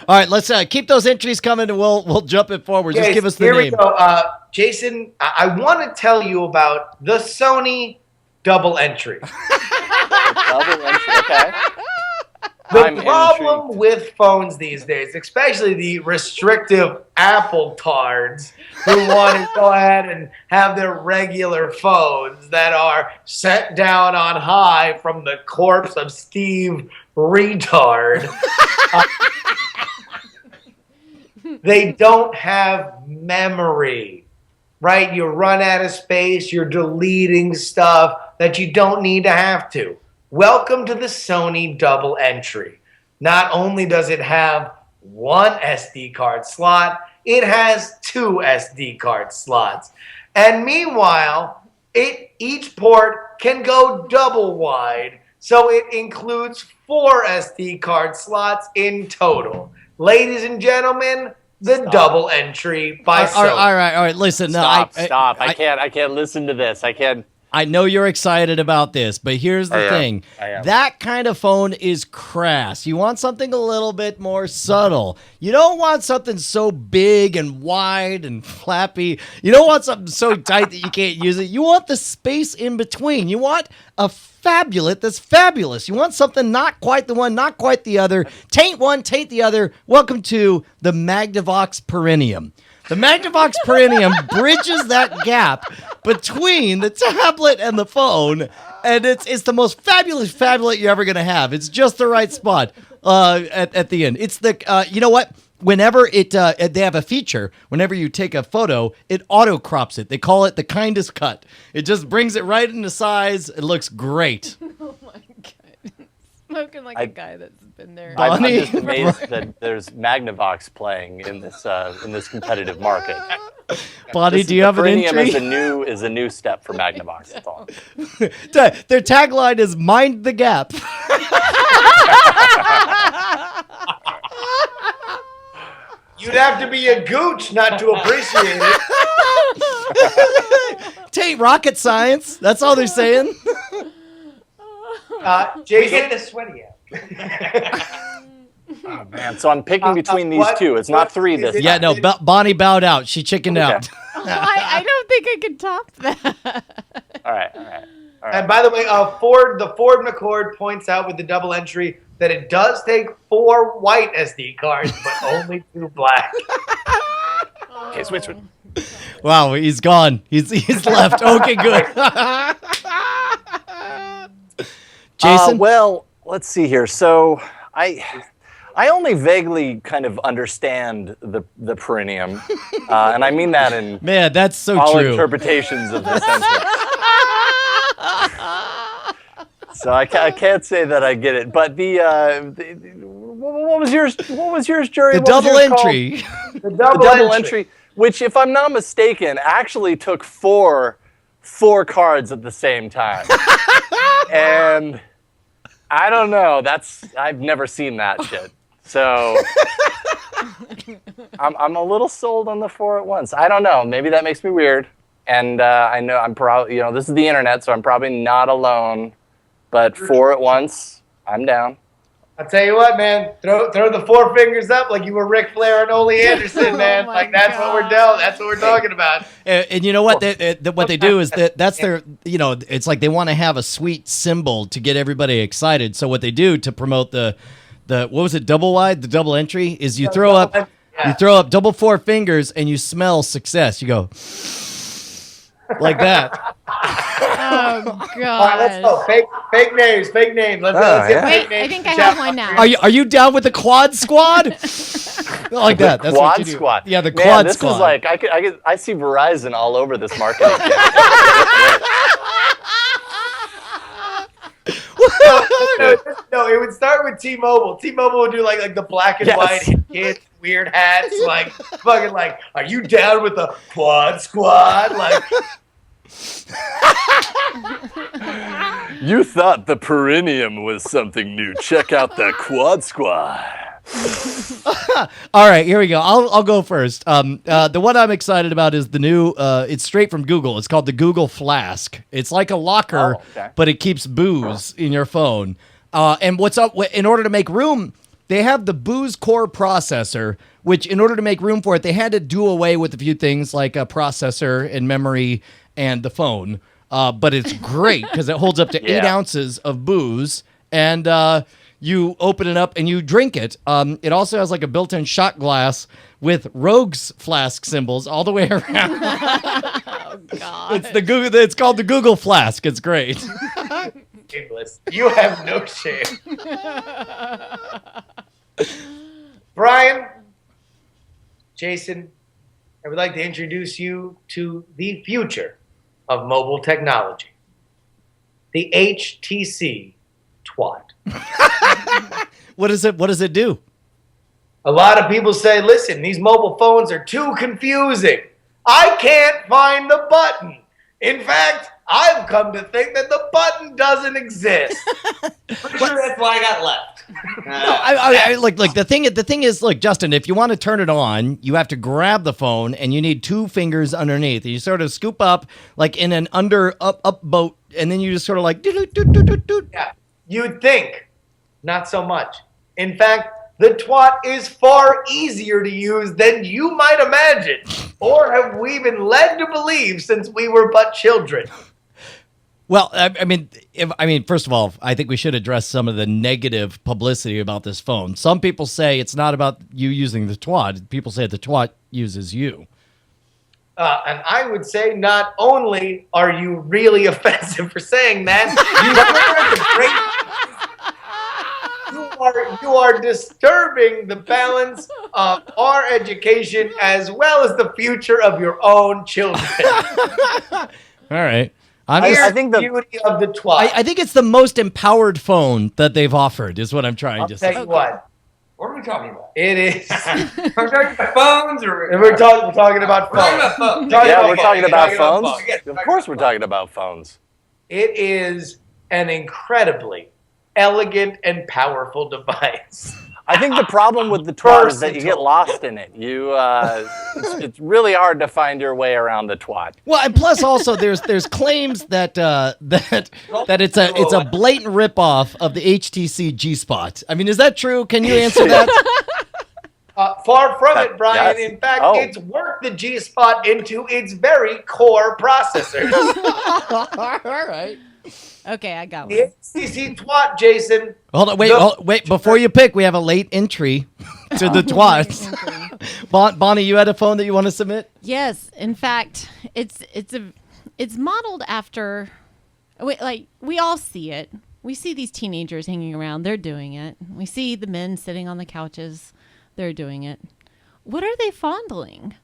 right, let's keep those entries coming, and we'll jump it forward. Just Okay, give us the here name. we go. Jason, I want to tell you about the Sony double entry. Double entry, okay. The I'm problem intrigued. with phones these days, especially the restrictive Apple tards who want to go ahead and have their regular phones that are set down on high from the corpse of Steve Retard. They don't have memory, right? You run out of space, you're deleting stuff that you don't need to have to. Welcome to the Sony double entry. Not only does it have one SD card slot, it has two SD card slots. And meanwhile, each port can go double wide, so it includes 4 SD card slots in total. Ladies and gentlemen, the double entry by Sony. All right. Listen, Stop. no, I can't listen to this. I can't. I know you're excited about this, but here's the thing. I am. That kind of phone is crass. You want something a little bit more subtle. You don't want something so big and wide and flappy. You don't want something so tight that you can't use it. You want the space in between. You want a phabulate that's fabulous. You want something not quite the one, not quite the other. Taint one, taint the other. Welcome to the Magnavox Perennium. The Magnavox Perennium bridges that gap between the tablet and the phone, and it's the most fabulous phabulate you're ever going to have. It's just the right spot at the end. It's the, you know what? Whenever they have a feature, whenever you take a photo, it auto crops it. They call it the kindest cut. It just brings it right into size. It looks great. Oh my god. Smoking like a guy that's been there. I'm Bonnie? just amazed that there's Magnavox playing in this competitive market. Bonnie, do you have an Perennium entry? is a new step for Magnavox. That's all. Their tagline is "Mind the Gap." You'd have to be a gooch not to appreciate it. Taint rocket science. That's all they're saying. We Jason, get the sweaty out. Oh man! So I'm picking between these what- two. It's not what 3 is this it? Yeah, no. Bonnie bowed out. She chickened Okay. out. I don't think I can top that. All right. and by the way, the Ford McCord points out with the double entry that it does take 4 white SD cards, but only 2 black. Okay, switch. Wow, he's gone. He's left. Okay, good. Jason? Well, let's see here. So I only vaguely kind of understand the Perennium, and I mean that in Man, that's so all true. interpretations of the sentence. So I can't say that I get it. But what was yours? What was yours, Jerry? The What was double yours called? entry. The The double, double entry, which, if I'm not mistaken, actually took four cards at the same time. And I don't know. I've never seen that shit. So I'm a little sold on the 4 at once. I don't know. Maybe that makes me weird. And I know I'm probably, this is the internet, so I'm probably not alone. But 4 at once, I'm down. I'll tell you what, man. Throw the 4 fingers up like you were Ric Flair and Ole Anderson, man. my Like that's what we're doing. That's what we're talking about. And you know what? What they do is that's their, it's like they want to have a sweet symbol to get everybody excited. So what they do to promote the what was it, double wide, the double entry, is you throw up double 4 fingers and you smell success. You go like that. Oh All right, God. let's go. Fake names. Let's get Wait, fake names. I think I have one now. Are you down with the quad squad? Like that. That's Quad what you do. squad. Yeah, the Man, quad this squad. is like I see Verizon all over this marketing. No, it would start with T-Mobile. T-Mobile would do like the black and white kids, weird hats, like fucking like, are you down with the quad squad? Like, You thought the perineum was something new. Check out the quad squad. All right, here we go. I'll go first. The one I'm excited about is the new. It's straight from Google. It's called the Google Flask. It's like a locker, but it keeps booze in your phone. And what's up? In order to make room, they have the booze core processor. Which, in order to make room for it, they had to do away with a few things like a processor and memory and the phone. But it's great because it holds up to 8 ounces of booze, and you open it up and you drink it. It also has like a built-in shot glass with Rogue's flask symbols all the way around. Oh God. It's called the Google Flask. It's great. shameless. You have no shame. Brian, Jason, I would like to introduce you to the future of mobile technology. The HTC Twat. What does it do? A lot of people say, listen, these mobile phones are too confusing. I can't find the button. In fact, I've come to think that the button doesn't exist. Pretty sure that's why I got left. The thing is, look, Justin, if you want to turn it on, you have to grab the phone and you need 2 fingers underneath. You sort of scoop up like in an up boat, and then you just sort of like Yeah, you'd think, not so much. In fact, the Twat is far easier to use than you might imagine, or have we been led to believe since we were but children. Well, I mean, first of all, I think we should address some of the negative publicity about this phone. Some people say it's not about you using the Twat. People say the Twat uses you. And I would say not only are you really offensive for saying that, you are disturbing the balance of our education as well as the future of your own children. All right. I think the beauty of the Twat. I think it's the most empowered phone that they've offered, is what I'm trying to say. Tell you what, What are we talking about? it is. We're talking about phones, or And we're talking about We're talking phones. about phones. we're talking about phones. phones. Of course, we're talking about phones. It is an incredibly elegant and powerful device. I think the problem with the Twat is that you get lost in it. It's really hard to find your way around the Twat. Well, and plus also there's claims that it's a blatant ripoff of the HTC G Spot. I mean, is that true? Can you answer that? Far from it, Brian. Yes. In fact, Oh. it's worked the G Spot into its very core processor. All right. Okay, I got one. The HTC Twat, Jason. Hold on, wait. Before you pick, we have a late entry to the Twats. Bonnie, you had a phone that you want to submit? Yes, in fact, it's modeled after, we all see it. We see these teenagers hanging around. They're doing it. We see the men sitting on the couches. They're doing it. What are they fondling?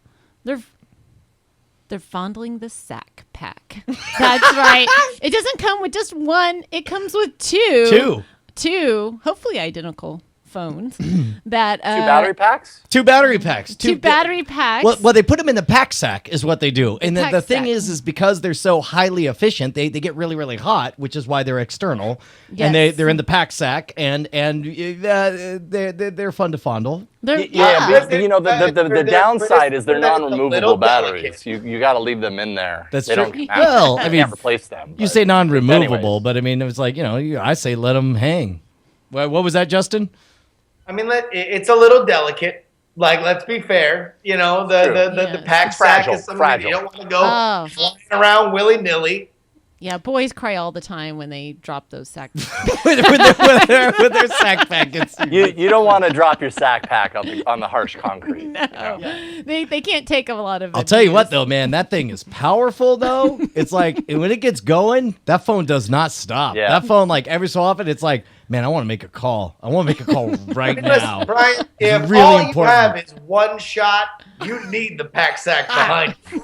They're fondling the sack pack. That's right. It doesn't come with just one. It comes with two. Two, hopefully identical phones that 2 battery packs? 2 battery packs. two battery packs. Well, they put them in the pack sack is what they do. And the pack thing sack. is because they're so highly efficient, they get really, really hot, which is why they're external. And Yes. they're in the pack sack, and they're fun to fondle. They're- Yeah, but, you know, the downside is they're They're a non-removable little batteries. You got to leave them in there. That's they true. Don't come out. Well, I You mean, can't replace them. You but- say non-removable, anyways. but I mean, it was like, I say let them hang. What was that, Justin? I mean, it's a little delicate. Like, let's be fair. You know, the Yes. pack It's sack fragile, is something that you fragile. don't want to go Oh. flying around willy-nilly. Yeah, boys cry all the time when they drop those sack. with their sack packets. You don't want to drop your sack pack on the harsh concrete. No. They can't take a lot of. I'll tell you what, abuse. though, man, that thing is powerful, though. It's like when it gets going, that phone does not stop. Yeah. That phone, like every so often, it's like, man, I want to make a call. I want to make a call right now. Listen, Brian, if really all important. you have is one shot, you need the pack sack behind you.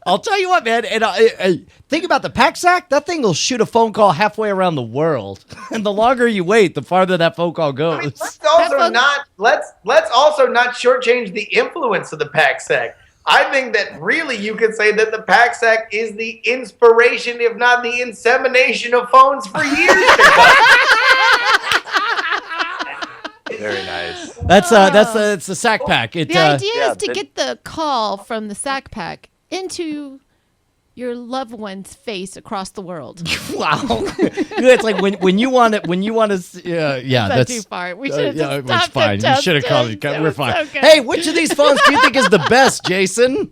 I'll tell you what, man. And think about the pack sack. That thing will shoot a phone call halfway around the world. And the longer you wait, the farther that phone call goes. I mean, let's also not shortchange the influence of the pack sack. I think that really you could say that the pack sack is the inspiration, if not the insemination of phones for years to come. Very nice. It's the sack pack. The idea yeah, is to get the call from the sack pack into your loved one's face across the world. Wow. It's like when you want to yeah, That's that's too far. We should have it's stopped fine. at You should have called it. Justin. We're It was fine. so good. Hey, which of these phones do you think is the best, Jason?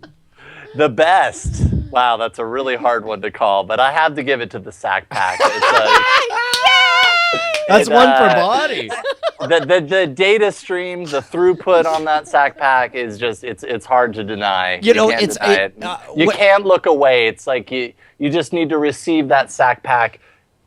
The best. Wow, that's a really hard one to call, but I have to give it to the sack pack. That's It, one for body. the data stream, the throughput on that sack pack is just it's hard to deny. You know, can't it's deny it. You can't look away. It's like you just need to receive that sack pack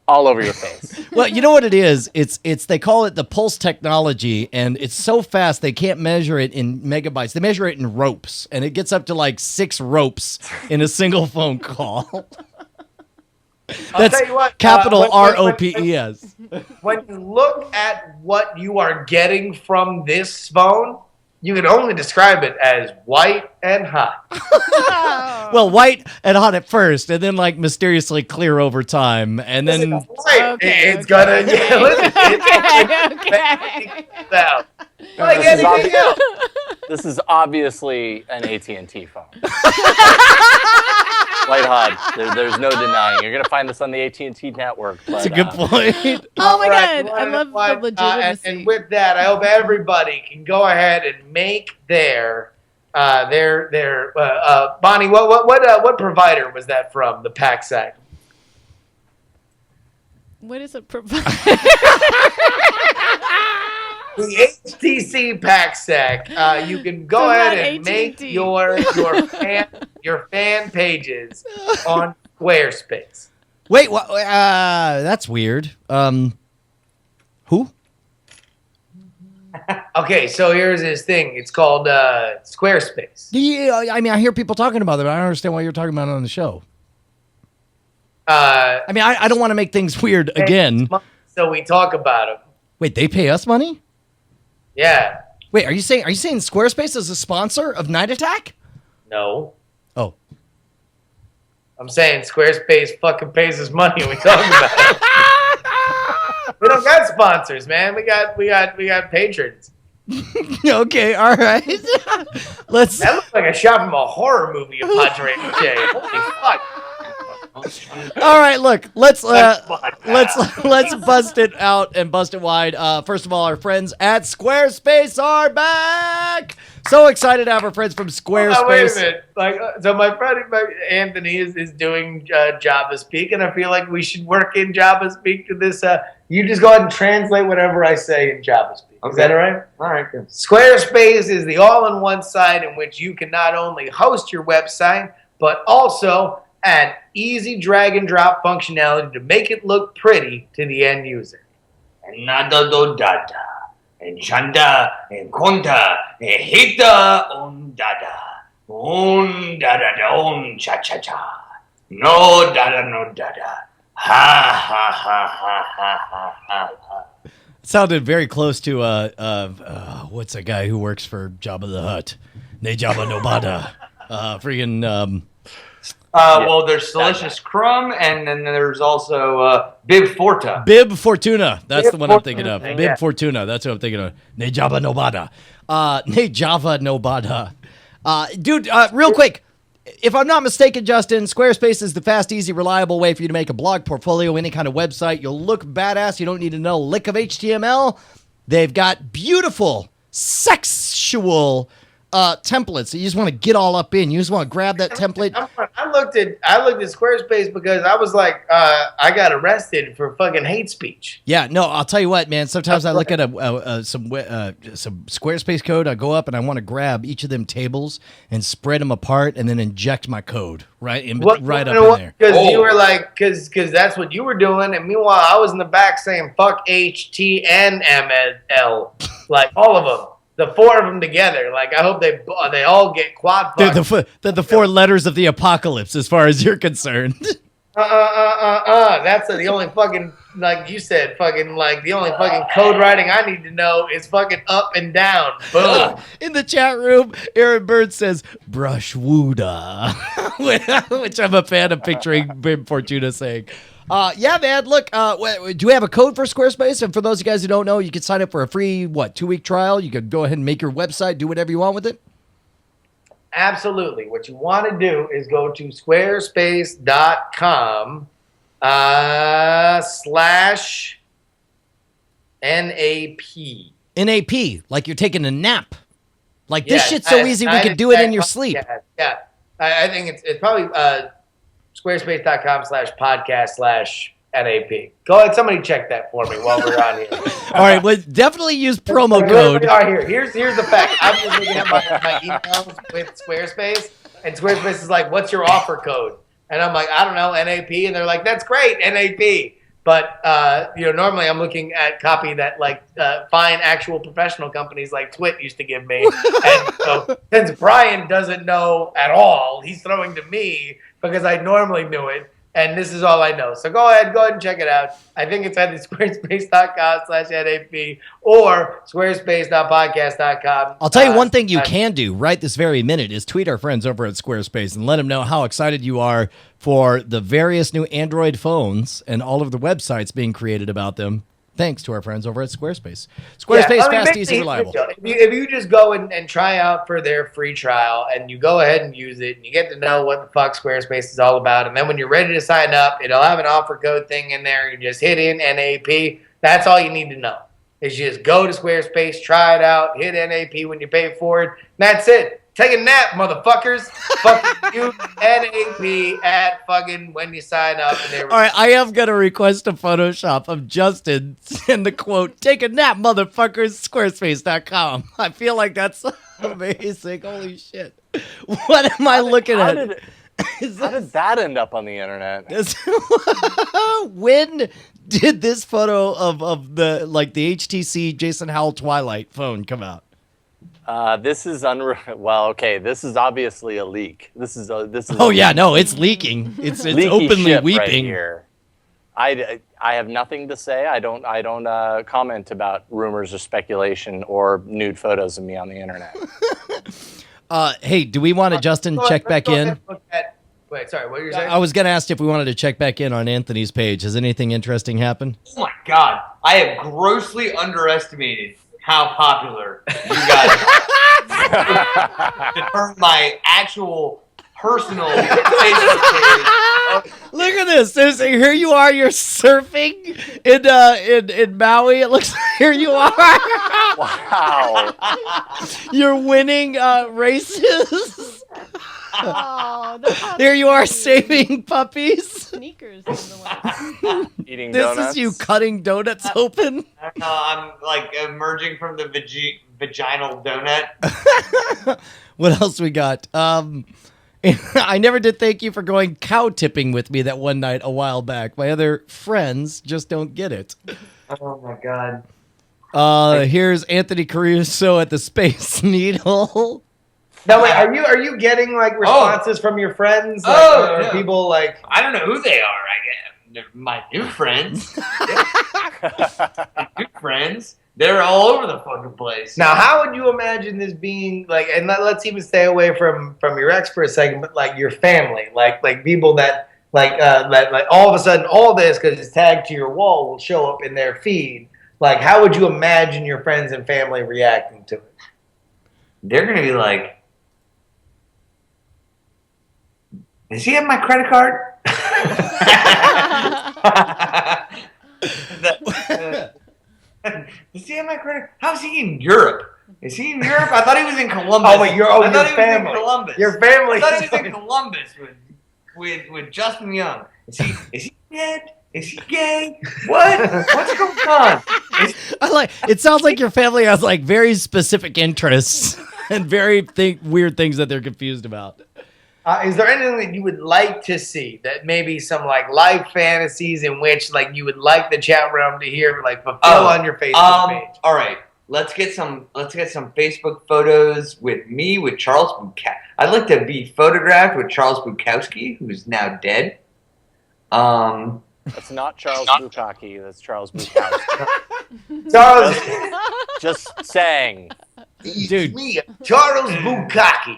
all over your face. Well, you know what it is? It's they call it the pulse technology, and it's so fast they can't measure it in megabytes. They measure it in ropes, and it gets up to like 6 ropes in a single phone call. That's tell you what, capital when- ROPES. When you look at what you are getting from this phone, you can only describe it as white and hot. Well, white and hot at first, and then like mysteriously clear over time, and then It's gonna get Okay. like This is anything else. This is obviously an AT&T phone. White hot. There's no denying. You're gonna find this on the AT&T network. But, it's a good point. Oh my All right, god, I love the legitimacy. and with that, I hope everybody can go ahead and make their Bonnie. What provider was that from? The pack sack. What is it provide? The HTC pack sack. You can go So ahead not and make AT&T. your fan pages on Squarespace. Wait, that's weird. Who? Okay, so here's his thing. It's called Squarespace. Yeah, I mean, I hear people talking about it, but I don't understand why you're talking about it on the show. Uh, I mean, I don't want to make things weird again. So we talk about him. Wait, they pay us money? Yeah. Wait, are you saying Squarespace is a sponsor of Night Attack? No. Oh. I'm saying Squarespace fucking pays us money when we talk about it. We don't got sponsors, man. We got patrons. Okay, all right. Let's. That looks like a shot from a horror movie of Padre J. Holy fuck. All right, look. Let's bust it out and bust it wide. First of all, our friends at Squarespace are back. So excited to have our friends from Squarespace. Oh, wait a minute. So my friend Anthony is doing Java Speak, and I feel like we should work in Java Speak to this. You just go ahead and translate whatever I say in Java Speak. Is that all right? All right, good. Squarespace is the all-in-one site in which you can not only host your website, but also add easy drag and drop functionality to make it look pretty to the end user. And nada do dada. And chanda. And conta. And hita on dada. On dada da on cha cha cha. No dada no dada. Ha ha ha ha ha ha ha ha. Sounded very close to what's a guy who works for Jabba the Hutt? Ne Jabba no Bada. Freaking. Well, there's Delicious Crumb, and then there's also Bib Forta. Bib Fortuna. That's Bib the one I'm Fortuna, thinking of. yeah. Bib Fortuna. That's what I'm thinking of. Ne Jabba no Bada. Ne Java no Bada. Dude, real quick. If I'm not mistaken, Justin, Squarespace is the fast, easy, reliable way for you to make a blog, portfolio, any kind of website. You'll look badass. You don't need to know a lick of HTML. They've got beautiful, sexual templates that you just want to get all up in. You just want to grab that template. I looked at Squarespace because I was like, I got arrested for fucking hate speech. Yeah, no, I'll tell you what, man. Sometimes I look at some Squarespace code. I go up and I want to grab each of them tables and spread them apart and then inject my code right up in there. Because you were like, because that's what you were doing, and meanwhile I was in the back saying fuck H T N M L, like all of them. The four of them together. Like, I hope they all get quad fucked. They're the four letters of the apocalypse, as far as you're concerned. That's the only fucking, like you said, fucking, like, the only fucking code writing I need to know is fucking up and down. Boom. In the chat room, Aaron Bird says, brush wooda, which I'm a fan of picturing Bib Fortuna saying. Yeah, man, look, do we have a code for Squarespace? And for those of you guys who don't know, you can sign up for a free, 2-week trial. You can go ahead and make your website, do whatever you want with it. Absolutely. What you want to do is go to squarespace.com /NAP. NAP, like you're taking a nap. Like, this shit's so easy, we could do it in your sleep. Yeah. I think it's probably squarespace.com/podcast/NAP. Go ahead, somebody check that for me while we're on here. All right, well, definitely use promo code. All right, here's the fact. I'm just looking at my emails with Squarespace, and Squarespace is like, what's your offer code? And I'm like, I don't know, NAP. And they're like, that's great, NAP. But, normally I'm looking at copy that, like, fine actual professional companies like Twit used to give me. And so since Brian doesn't know at all, he's throwing to me because I normally knew it. And this is all I know. So go ahead and check it out. I think it's at squarespace.com/NAP or squarespace.podcast.com. I'll tell you one thing you can do right this very minute is tweet our friends over at Squarespace and let them know how excited you are for the various new Android phones and all of the websites being created about them. Thanks to our friends over at Squarespace. Squarespace, fast, easy, reliable. If you just go and try out for their free trial and you go ahead and use it and you get to know what the fuck Squarespace is all about, and then when you're ready to sign up, it'll have an offer code thing in there. You just hit in NAP. That's all you need to know. Is just go to Squarespace, try it out, hit NAP when you pay for it. And that's it. Take a nap, motherfuckers. Fucking you, NAP at fucking when you sign up. And all right, I am going to request a Photoshop of Justin and the quote, take a nap, motherfuckers, squarespace.com. I feel like that's amazing. Holy shit. What am I looking at? How did that end up on the internet? When did this photo of the HTC Jason Howell Twilight phone come out? This is well, okay. This is obviously a leak. This is. Oh yeah, no, it's leaking. It's openly weeping. Right here. I have nothing to say. I don't comment about rumors or speculation or nude photos of me on the internet. Hey, do we want to Justin check back in? Wait, sorry, what were you saying? I was going to ask if we wanted to check back in on Anthony's page. Has anything interesting happened? Oh my God, I have grossly underestimated how popular you guys are. To turn my actual personal Facebook page. Look at this. Here you are. You're surfing in Maui. It looks like here you are. Wow. You're winning races. Oh, there you are saving puppies. Sneakers in the way. Eating This donuts. is you cutting donuts open. I don't know, I'm like emerging from the vaginal donut. What else we got? I never did thank you for going cow tipping with me that one night a while back. My other friends just don't get it. Oh my God. Here's Anthony Caruso at the Space Needle. No, wait, are you getting like responses from your friends? Like, Oh, or no. people like I don't know who they are. I guess my new friends. My new friends. They're all over the fucking place. Now, how would you imagine this being like? And let's even stay away from your ex for a second, but like your family, like people that like all of a sudden all this because it's tagged to your wall will show up in their feed. Like, how would you imagine your friends and family reacting to it? They're gonna be like, "Does he have my credit card?" Does he have my credit? How's he in Europe? Is he in Europe? I thought he was in Columbus. Oh, wait, your family. He was in Columbus. Your family. I thought he was in Columbus with Justin Young. Is he dead? Is he gay? What? What's going on? It sounds like your family has like very specific interests and very weird things that they're confused about. Is there anything that you would like to see that maybe some like life fantasies in which like you would like the chat realm to hear like fulfill on your Facebook page? All right, let's get some Facebook photos with me with Charles Bukowski. I'd like to be photographed with Charles Bukowski, who's now dead. That's not Charles Bukowski. That's Charles Bukowski. Charles, Just saying. Dude. me, Charles Bukowski.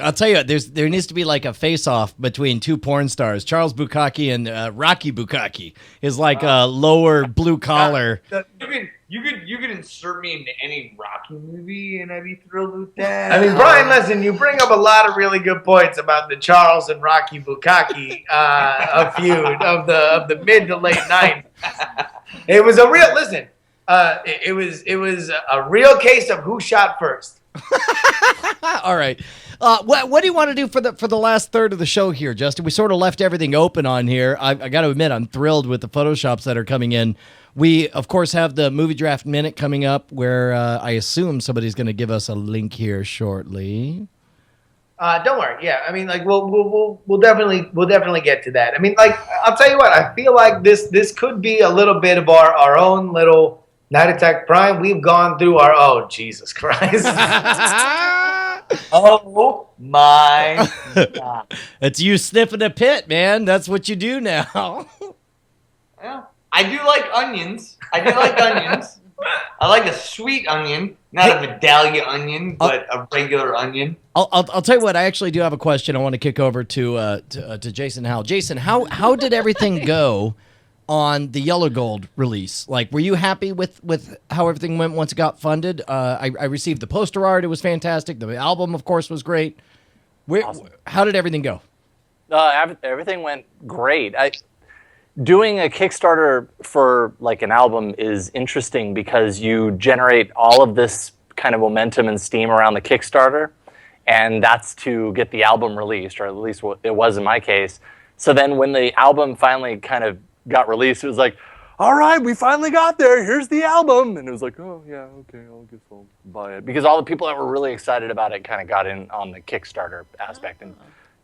I'll tell you, there needs to be like a face-off between two porn stars, Charles Bukowski and Rocky Bukowski. Is like a lower blue collar. You could insert me into any Rocky movie, and I'd be thrilled with that. I mean, Brian, listen, you bring up a lot of really good points about the Charles and Rocky Bukowski feud of the mid to late 90s. It was a real listen. It was a real case of who shot first. All right. What do you want to do for the last third of the show here, Justin? We sort of left everything open on here. I got to admit, I'm thrilled with the Photoshops that are coming in. We, of course, have the Movie Draft Minute coming up where I assume somebody's going to give us a link here shortly. Don't worry. Yeah, I mean, like we'll definitely get to that. I mean, like I'll tell you what. I feel like this could be a little bit of our own little Night Attack Prime. We've gone through oh Jesus Christ. Oh my God. It's you sniffing a pit, man. That's what you do now. Well, I do like onions. I like a sweet onion, not a Vidalia onion, but a regular onion. I'll tell you what. I actually do have a question. I want to kick over to Jason Howell. Jason, how did everything go on the Yellow Gold release? Like, were you happy with how everything went once it got funded? I received the poster art. It was fantastic. The album, of course, was great. Awesome. How did everything go? Everything went great. Doing a Kickstarter for like an album is interesting because you generate all of this kind of momentum and steam around the Kickstarter, and that's to get the album released, or at least it was in my case. So then when the album finally kind of got released, it was like, all right, we finally got there. Here's the album. And it was like, oh, yeah, okay, I'll buy it. Because all the people that were really excited about it kind of got in on the Kickstarter aspect. And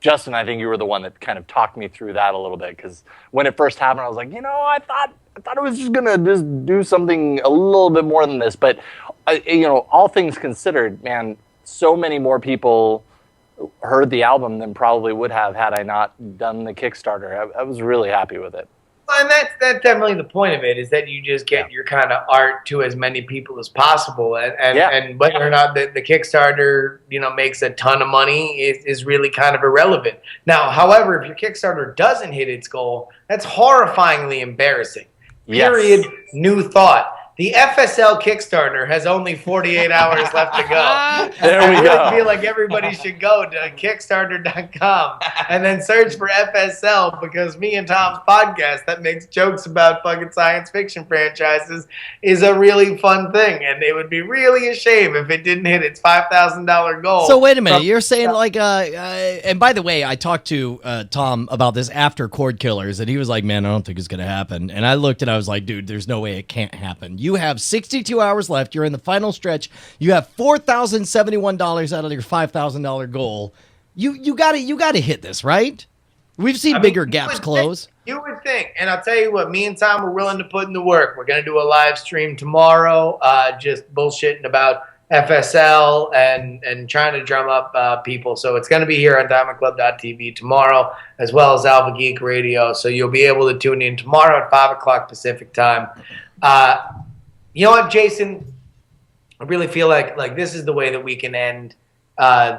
Justin, I think you were the one that kind of talked me through that a little bit. Because when it first happened, I was like, I thought it was just going to just do something a little bit more than this. But, all things considered, man, so many more people heard the album than probably would have had I not done the Kickstarter. I was really happy with it. And that's definitely the point of it, is that you just get your kind of art to as many people as possible, and whether or not the Kickstarter makes a ton of money is really kind of irrelevant. Now, however, if your Kickstarter doesn't hit its goal, that's horrifyingly embarrassing. Period. Yes. New thought. The FSL Kickstarter has only 48 hours left to go. There we go. I feel like everybody should go to Kickstarter.com and then search for FSL, because me and Tom's podcast that makes jokes about fucking science fiction franchises is a really fun thing. And it would be really a shame if it didn't hit its $5,000 goal. So wait a minute. You're saying like, and by the way, I talked to Tom about this after Cord Killers, and he was like, man, I don't think it's going to happen. And I looked and I was like, dude, there's no way it can't happen. You have 62 hours left. You're in the final stretch. You have $4,071 out of your $5,000 goal. You got to hit this, right? We've seen bigger gaps close. You would think. And I'll tell you what, me and Tom are willing to put in the work. We're going to do a live stream tomorrow, just bullshitting about FSL and trying to drum up people. So it's going to be here on DiamondClub.tv tomorrow, as well as Alpha Geek Radio. So you'll be able to tune in tomorrow at 5 o'clock Pacific time. You know what, Jason? I really feel like this is the way that we can end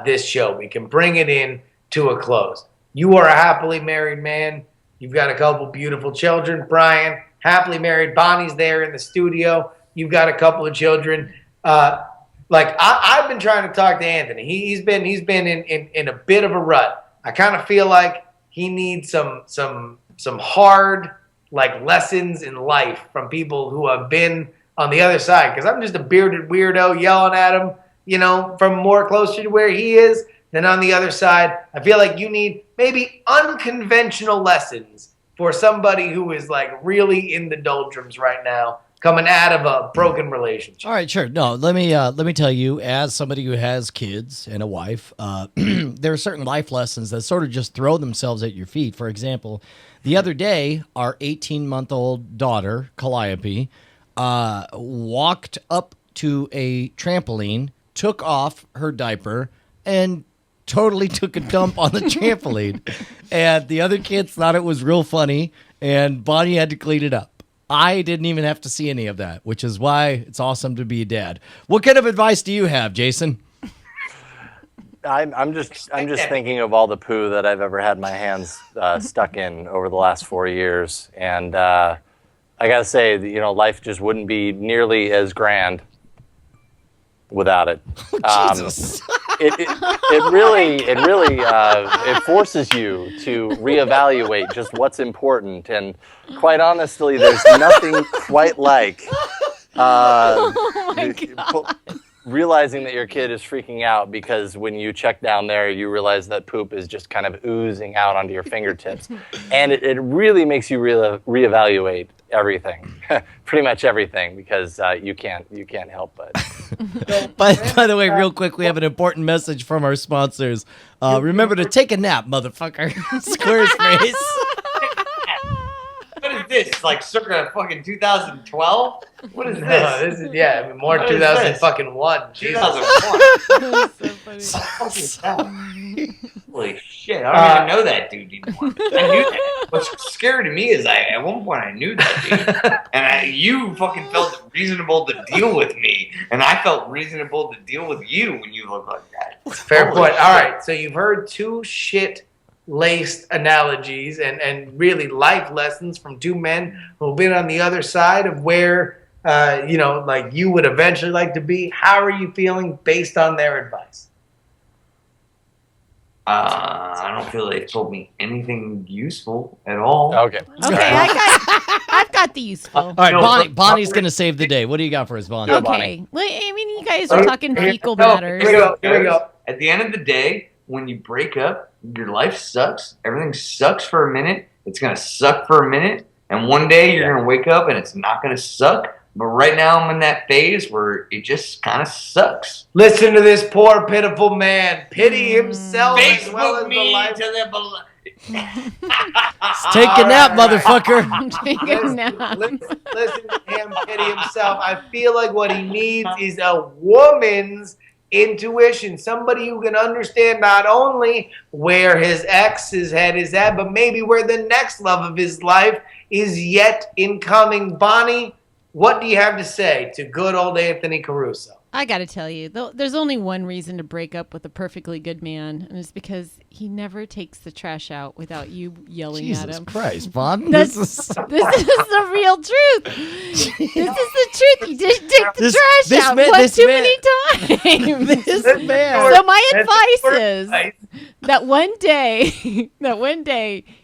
this show. We can bring it in to a close. You are a happily married man. You've got a couple beautiful children. Brian, happily married. Bonnie's there in the studio. You've got a couple of children. I've been trying to talk to Anthony. He's been in a bit of a rut. I kind of feel like he needs some hard lessons in life from people who have been on the other side. Because I'm just a bearded weirdo yelling at him, from more closer to where he is than on the other side. I feel like you need maybe unconventional lessons for somebody who is really in the doldrums right now, coming out of a broken relationship. All right, sure. No, let me tell you, as somebody who has kids and a wife, there are certain life lessons that sort of just throw themselves at your feet. For example, the other day, our 18-month-old daughter, Calliope, walked up to a trampoline, took off her diaper, and totally took a dump on the trampoline. And the other kids thought it was real funny, and Bonnie had to clean it up. I didn't even have to see any of that, which is why it's awesome to be a dad. What kind of advice do you have, Jason? I'm just thinking of all the poo that I've ever had my hands stuck in over the last 4 years, and I gotta say, life just wouldn't be nearly as grand without it. Jesus. It really it forces you to reevaluate just what's important, and quite honestly, there's nothing quite like realizing that your kid is freaking out because when you check down there, you realize that poop is just kind of oozing out onto your fingertips, and it really makes you reevaluate everything, pretty much everything, because you can't help but. By the way, real quick, we have an important message from our sponsors. Remember to take a nap, motherfucker. Squarespace. What is this? Like circa fucking 2012? What is this? No, this is more What is 2001. 2001. That's so funny. Holy shit! I don't even know that dude anymore. I knew that. What's scary to me is at one point I knew that dude, and you fucking felt reasonable to deal with me, and I felt reasonable to deal with you when you look like that. Fair Holy point. shit. All right, so you've heard two shit-laced analogies and really life lessons from two men who've been on the other side of where you would eventually like to be. How are you feeling based on their advice? I don't feel they told me anything useful at all. Okay. Okay, I've got the useful. All right, No, Bonnie's going to save the day. What do you got for us, Bonnie? Good. Okay. Well, I mean, you guys are talking fecal matters. Here we go. At the end of the day, when you break up, your life sucks. Everything sucks for a minute. It's going to suck for a minute. And one day you're going to wake up and it's not going to suck. But right now I'm in that phase where it just kind of sucks. Listen to this poor, pitiful man. Pity himself as well as Facebook the me life. to the... Take a nap, motherfucker. Take a nap. Listen to him pity himself. I feel like what he needs is a woman's intuition. Somebody who can understand not only where his ex's head is at, but maybe where the next love of his life is yet incoming. Bonnie, what do you have to say to good old Anthony Caruso? I got to tell you, there's only one reason to break up with a perfectly good man, and it's because he never takes the trash out without you yelling at Jesus him. Christ, Bon. This is the real truth. This is the truth. He didn't take the trash out many times. This man. So my advice is that one day,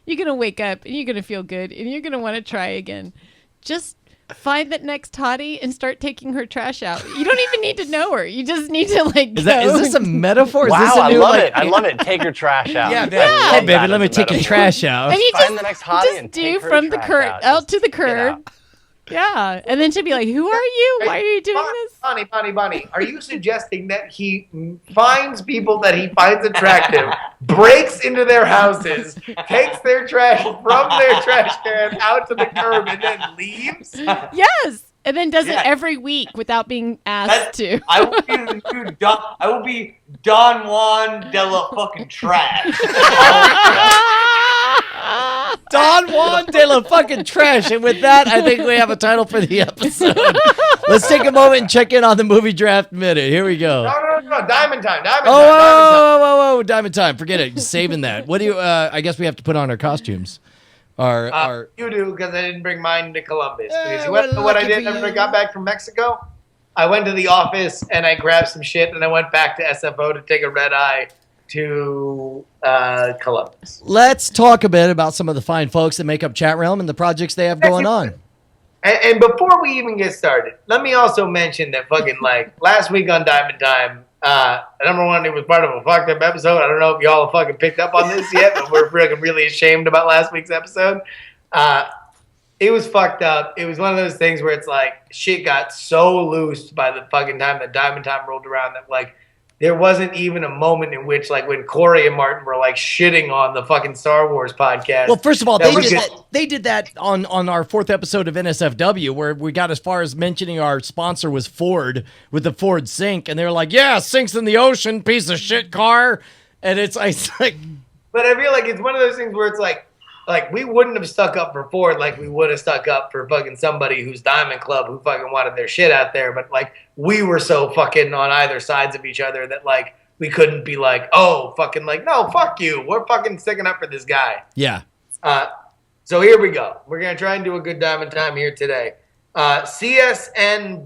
you're going to wake up and you're going to feel good and you're going to want to try again. Just find that next hottie and start taking her trash out. You don't even need to know her. You just need to Is this a metaphor? Is Wow, this a I new, love it. I love it. Take your trash out. Yeah, I hey, love baby, that let me as a take your metaphor. trash out. And you Find the next hottie and do take her from the trash curb out. out to the Just get curb. out. Yeah, and then she'll be like, "Who are you? Why are you doing this?" Bonnie, are you suggesting that he finds people that he finds attractive, breaks into their houses, takes their trash from their trash can out to the curb, and then leaves? Yes. and then does it Yeah. every week without being asked to. I will be the new Don. I will be Don Juan de la fucking trash. Don Juan de la fucking trash. And with that, I think we have a title for the episode. Let's take a moment and check in on the movie draft minute. Here we go. No. Diamond time. Oh, Diamond time. Forget it. Saving that. What do you? I guess we have to put on our costumes. Our You do, because I didn't bring mine to Columbus. Because you well, want to know what I lucky did for after I you. got back from Mexico? I went to the office and I grabbed some shit and I went back to SFO to take a red eye to Columbus. Let's talk a bit about some of the fine folks that make up Chatrealm and the projects they have going on. And before we even get started, let me also mention that fucking last week on Diamond Time, number one, it was part of a fucked up episode. I don't know if y'all have fucking picked up on this yet, but we're freaking really ashamed about last week's episode. It was fucked up. It was one of those things where it's like shit got so loose by the fucking time that Diamond Time rolled around that there wasn't even a moment in which when Corey and Martin were shitting on the fucking Star Wars podcast. Well, first of all, that they did that on our 4th episode of NSFW, where we got as far as mentioning our sponsor was Ford with the Ford Sync, and they were like, "Yeah, sinks in the ocean, piece of shit car," and it's like. But I feel like it's one of those things where it's like we wouldn't have stuck up for Ford like we would have stuck up for fucking somebody who's Diamond Club who fucking wanted their shit out there. But we were so fucking on either sides of each other that we couldn't be no, fuck you. We're fucking sticking up for this guy. Yeah. So here we go. We're going to try and do a good Diamond Time here today. CSNBBS.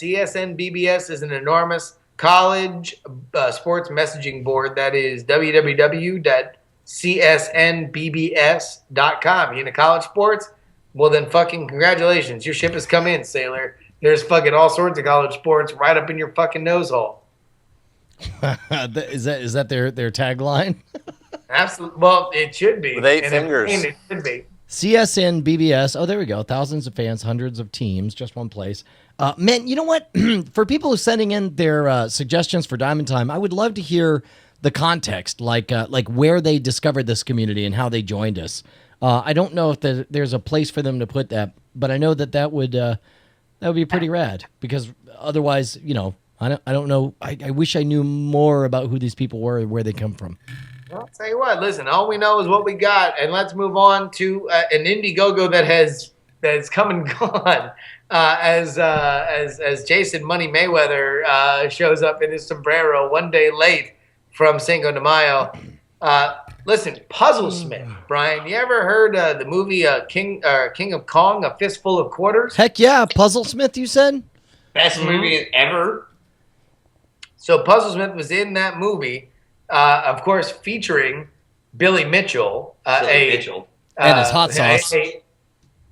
CSNBBS is an enormous college sports messaging board that is www.csnbbs.com. You into college sports? Well, then fucking congratulations. Your ship has come in, sailor. There's fucking all sorts of college sports right up in your fucking nose hole. Is that their tagline? Absolutely. Well, it should be. With 8 And fingers. it should be. CSN BBS. Oh, there we go. Thousands of fans, hundreds of teams, just one place. Man, you know what? For people who sending in their suggestions for Diamond Time, I would love to hear the context, like where they discovered this community and how they joined us. I don't know if there's a place for them to put that, but I know that would be pretty rad, because otherwise, I don't know. I wish I knew more about who these people were and where they come from. Well, I'll tell you what. Listen, all we know is what we got, and let's move on to an Indiegogo that has come and gone. As Jason Money Mayweather shows up in his sombrero one day late from Cinco de Mayo. Listen, Puzzle Smith, Brian. You ever heard the movie King of Kong, A Fistful of Quarters? Heck yeah, Puzzle Smith, you said? Best movie ever. So Puzzle Smith was in that movie, of course, featuring Billy Mitchell, Mitchell. And his hot sauce.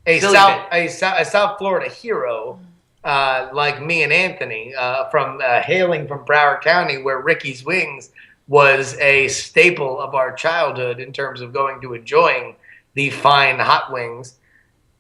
a South Florida hero, like me and Anthony, hailing from Broward County, where Ricky's Wings was a staple of our childhood in terms of going to enjoying the fine hot wings.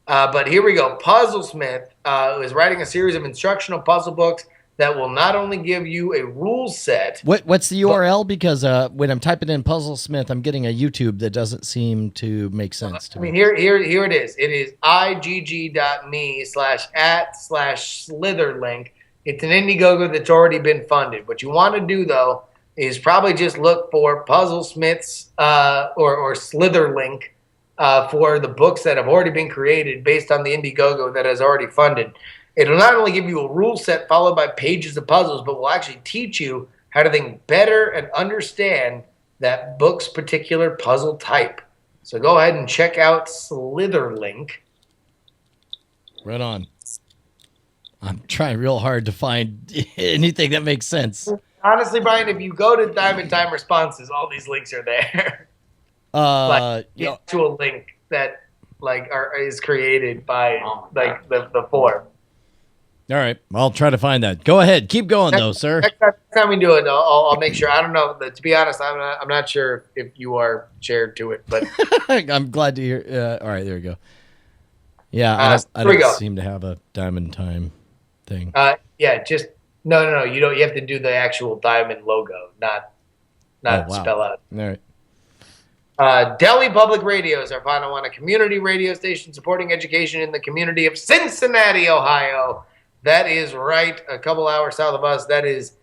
But here we go. Puzzle Smith is writing a series of instructional puzzle books that will not only give you a rule set. What's the URL? Because when I'm typing in Puzzle Smith, I'm getting a YouTube that doesn't seem to make sense to me. Here it is. It is igg.me/@/slitherlink. It's an Indiegogo that's already been funded. What you want to do, though, is probably just look for Puzzle Smith's or Slitherlink for the books that have already been created based on the Indiegogo that has already funded. It'll not only give you a rule set followed by pages of puzzles, but will actually teach you how to think better and understand that book's particular puzzle type. So go ahead and check out Slitherlink. Right on. I'm trying real hard to find anything that makes sense. Honestly, Brian, if you go to Diamond Time responses, all these links are there. To a link that is created by the form. All right, I'll try to find that. Go ahead, keep going though, sir. Next time we do it, I'll make sure. I don't know. To be honest, I'm not sure if you are shared to it, but I'm glad to hear. All right, there we go. Yeah, I here we don't go. seem to have a Diamond Time thing. Yeah, just no. You don't. You have to do the actual diamond logo, not wow. spell out. All right. Delhi Public Radio is our final one, a community radio station supporting education in the community of Cincinnati, Ohio. That is right, a couple hours south of us. That is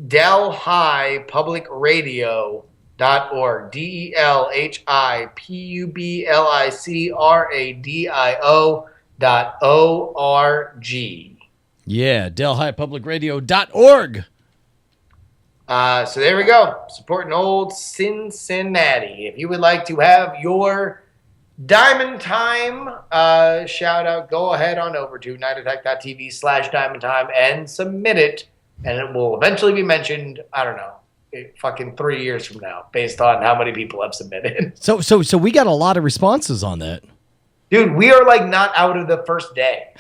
delhipublicradio.org. DelhiPubliCradio.org. Yeah, delhipublicradio.org. So there we go. Supporting old Cincinnati. If you would like to have your Diamond Time shout out, go ahead on over to nightattack.tv/Diamond Time and submit it. And it will eventually be mentioned, I don't know, fucking 3 years from now, based on how many people have submitted. So we got a lot of responses on that. Dude, we are like not out of the first day.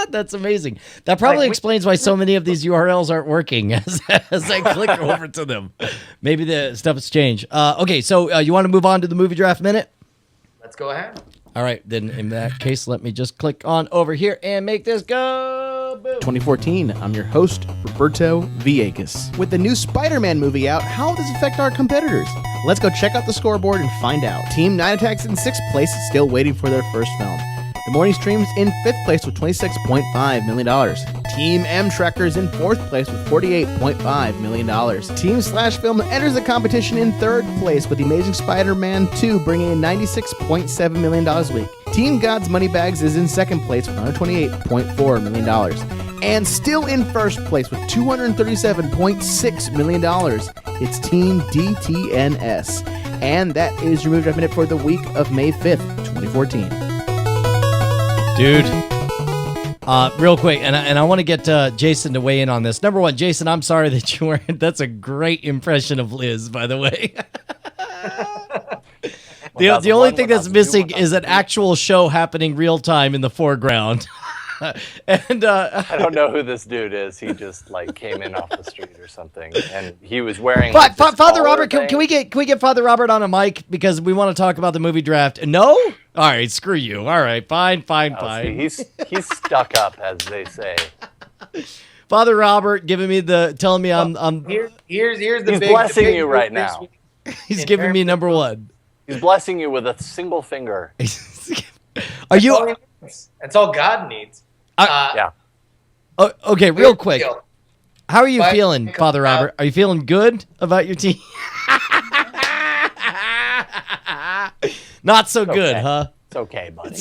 That's amazing. That probably explains why so many of these URLs aren't working as I click over to them. Maybe the stuff has changed. Okay, so you want to move on to the movie draft minute? Let's go ahead. All right, then in that case, let me just click on over here and make this go. Boom. 2014, I'm your host, Roberto Villegas. With the new Spider-Man movie out, how will this affect our competitors? Let's go check out the scoreboard and find out. Team Night Attack's in 6th place, still waiting for their first film. The Morning Stream's in 5th place with $26.5 million. Team M Trekker's in 4th place with $48.5 million. Team Slash Film enters the competition in 3rd place with The Amazing Spider-Man 2 bringing in $96.7 million a week. Team God's Moneybags is in 2nd place with $128.4 million. And still in 1st place with $237.6 million, it's Team DTNS. And that is your movie draft minute for the week of May 5th, 2014. Dude, real quick, and I want to get Jason to weigh in on this. Number one, Jason, I'm sorry that you weren't. That's a great impression of Liz, by the way. The only thing that's missing is an actual show happening real time in the foreground. And I don't know who this dude is. He just like came in off the street or something, and he was wearing. But Father Robert, can we get Father Robert on a mic because we want to talk about the movie draft? No, all right, screw you. All right, fine. See, he's stuck up, as they say. Father Robert telling me I'm. Here's the He's big, blessing the big you right now. He's giving me number one. He's blessing you with a single finger. Are you? That's all God needs. Yeah. Okay, real quick. How are you But- feeling, Father Robert? Are you feeling good about your team? Not so good, okay. huh? It's okay, buddy.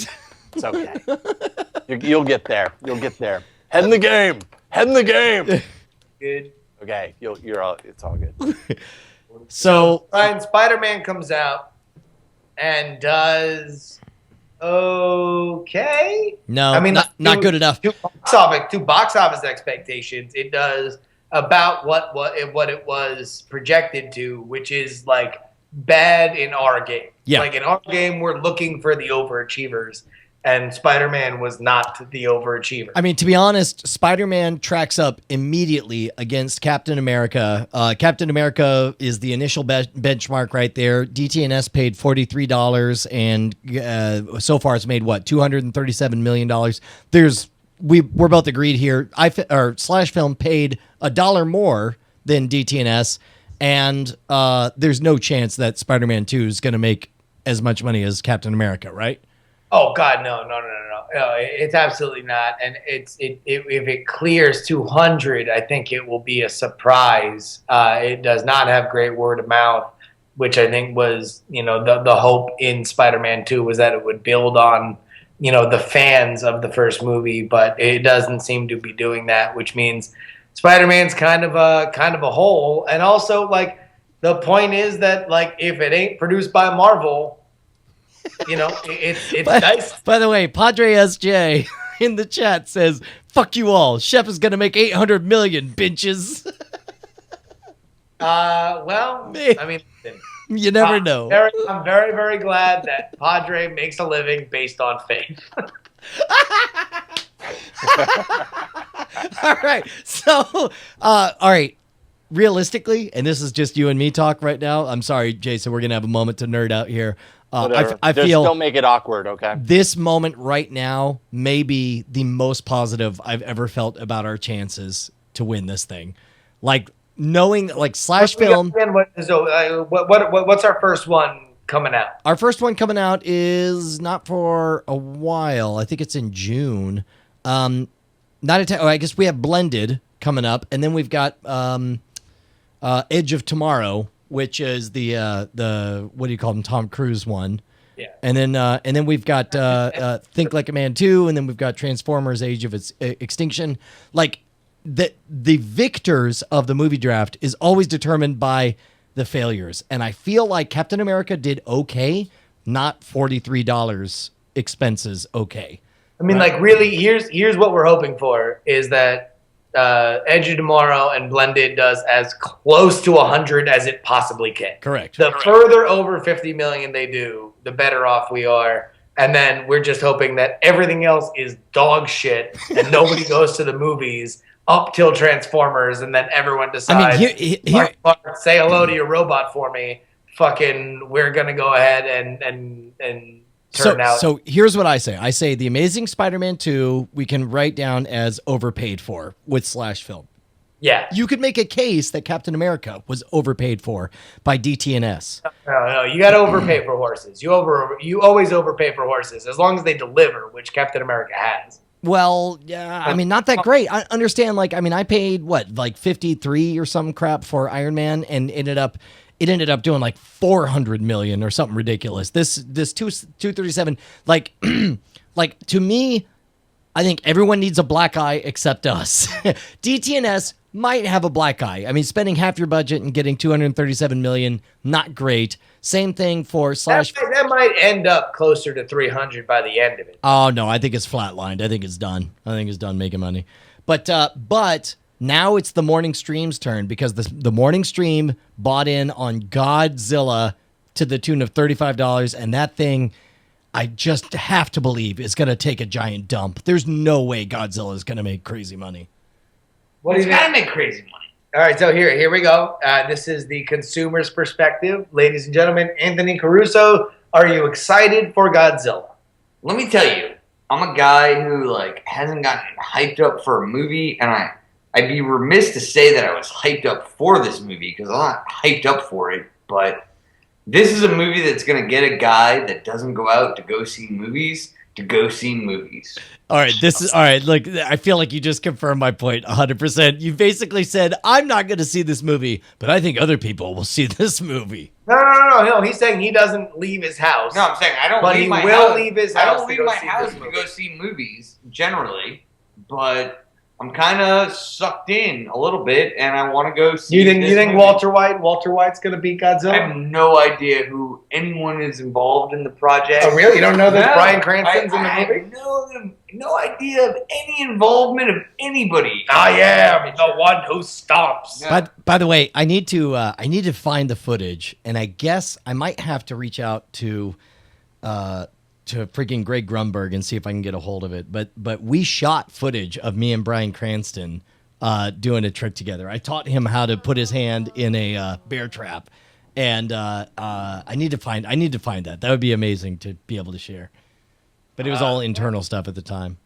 It's okay. You'll get there. You'll get there. Head in the game. Head in the game. Good. Okay, it's all good. So, Ryan, Spider-Man comes out and does okay. no, I mean, not good enough. To box office expectations, it does about what it was projected to, which is like bad in our game. Yeah. Like in our game, we're looking for the overachievers, and Spider-Man was not the overachiever. I mean, to be honest, Spider-Man tracks up immediately against Captain America. Captain America is the initial benchmark right there. DTNS paid $43, and so far it's made, what, $237 million? We're both agreed here. Slash Film paid $1 more than DTNS, and there's no chance that Spider-Man 2 is going to make as much money as Captain America, right? Oh God, no! It's absolutely not. And if it clears 200, I think it will be a surprise. It does not have great word of mouth, which I think was, the hope in Spider-Man 2 was that it would build on, the fans of the first movie, but it doesn't seem to be doing that, which means Spider-Man's kind of a hole. And also, like, the point is that, like, if it ain't produced by Marvel, it's nice. By the way, Padre SJ in the chat says, "Fuck you all. Chef is gonna make 800 million, bitches." Well, I mean, You never know. I'm very, very glad that Padre makes a living based on faith. All right. So, all right. Realistically, and this is just you and me talk right now. I'm sorry, Jason. We're gonna have a moment to nerd out here. I feel don't make it awkward, okay? this moment right now may be the most positive I've ever felt about our chances to win this thing. Like knowing, like Slash Film. What's our first one coming out? Our first one coming out is not for a while. I think it's in June. I guess we have Blended coming up, and then we've got Edge of Tomorrow, which is the what do you call them, Tom Cruise one. Yeah. And then we've got Think Like a Man 2, and then we've got Transformers: Age of Extinction. Like the victors of the movie draft is always determined by the failures, and I feel like Captain America did okay, not $43 expenses okay. I mean, like, really, here's what we're hoping for is that Edge of Tomorrow and Blended does as close to 100 as it possibly can. Correct. The further over 50 million they do, the better off we are. And then we're just hoping that everything else is dog shit and nobody goes to the movies up till Transformers, and then everyone decides, Mark, say hello to your robot for me. Fucking, we're going to go ahead and turn out. So here's what I say. I say The Amazing Spider-Man 2 we can write down as overpaid for with /film. Yeah. You could make a case that Captain America was overpaid for by DTNS. No, you got to overpay for horses. You always overpay for horses as long as they deliver, which Captain America has. Well, yeah, I mean, not that great. I understand. Like, I mean, I paid like 53 or some crap for Iron Man, and it ended up doing like 400 million or something ridiculous. This 237, like, like to me, I think everyone needs a black eye except us. DTNS might have a black eye. I mean, spending half your budget and getting 237 million, not great. Same thing for That might end up closer to 300 by the end of it. Oh no, I think it's flatlined. I think it's done. I think it's done making money. But now it's the morning stream's turn because the morning stream bought in on Godzilla to the tune of $35, and that thing, I just have to believe, is going to take a giant dump. There's no way Godzilla is going to make crazy money. It's got to make crazy money. All right, so here we go. This is the consumer's perspective. Ladies and gentlemen, Anthony Caruso, are you excited for Godzilla? Let me tell you, I'm a guy who hasn't gotten hyped up for a movie, and I'd be remiss to say that I was hyped up for this movie because I'm not hyped up for it, but this is a movie that's going to get a guy that doesn't go out to go see movies to go see movies. All right, look, I feel like you just confirmed my point 100%. You basically said, I'm not going to see this movie, but I think other people will see this movie. No. He's saying he doesn't leave his house. No, I'm saying I don't but leave he my will house. leave his I house don't leave my house to go see movies, generally, but I'm kind of sucked in a little bit, and I want to go see. You think movie. Walter White's going to beat Godzilla? I have no idea who anyone is involved in the project. Oh, really? You don't know that Bryan Cranston's in the movie? I have no idea of any involvement of anybody. I am the one who stops. Yeah. By the way, I need to find the footage, and I guess I might have to reach out to freaking Greg Grunberg and see if I can get a hold of it. But we shot footage of me and Bryan Cranston doing a trick together. I taught him how to put his hand in a bear trap, and I need to find that. That would be amazing to be able to share. But it was all internal stuff at the time.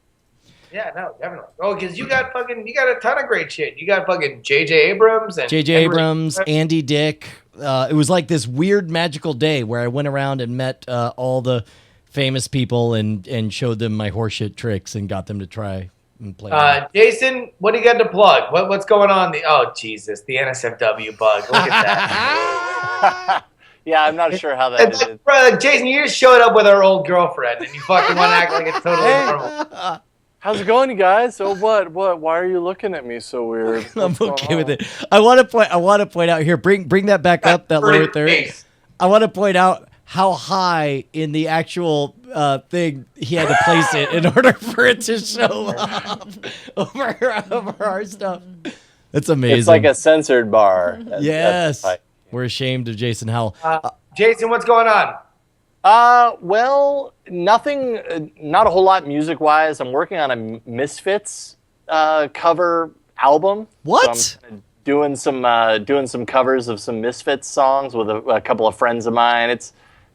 Yeah, no, definitely. Oh, because you got a ton of great shit. You got fucking J.J. Abrams and Andy Dick. It was like this weird magical day where I went around and met all the famous people and showed them my horseshit tricks and got them to try and play. Jason, what do you got to plug? What's going on? Oh, Jesus, the NSFW bug. Look at that. Yeah, I'm not sure how that is. Jason, you just showed up with our old girlfriend, and you fucking want to act like it's totally normal. How's it going, you guys? Oh, what? Why are you looking at me so weird? I'm okay with it. I want to point out here. Bring that back up. That lower third. I want to point out how high in the actual thing he had to place it in order for it to show up over our stuff. That's amazing. It's like a censored bar. Yes. We're ashamed of Jason Howell. Jason, what's going on? Well, nothing, not a whole lot music-wise. I'm working on a Misfits cover album. What? So I'm doing some covers of some Misfits songs with a couple of friends of mine.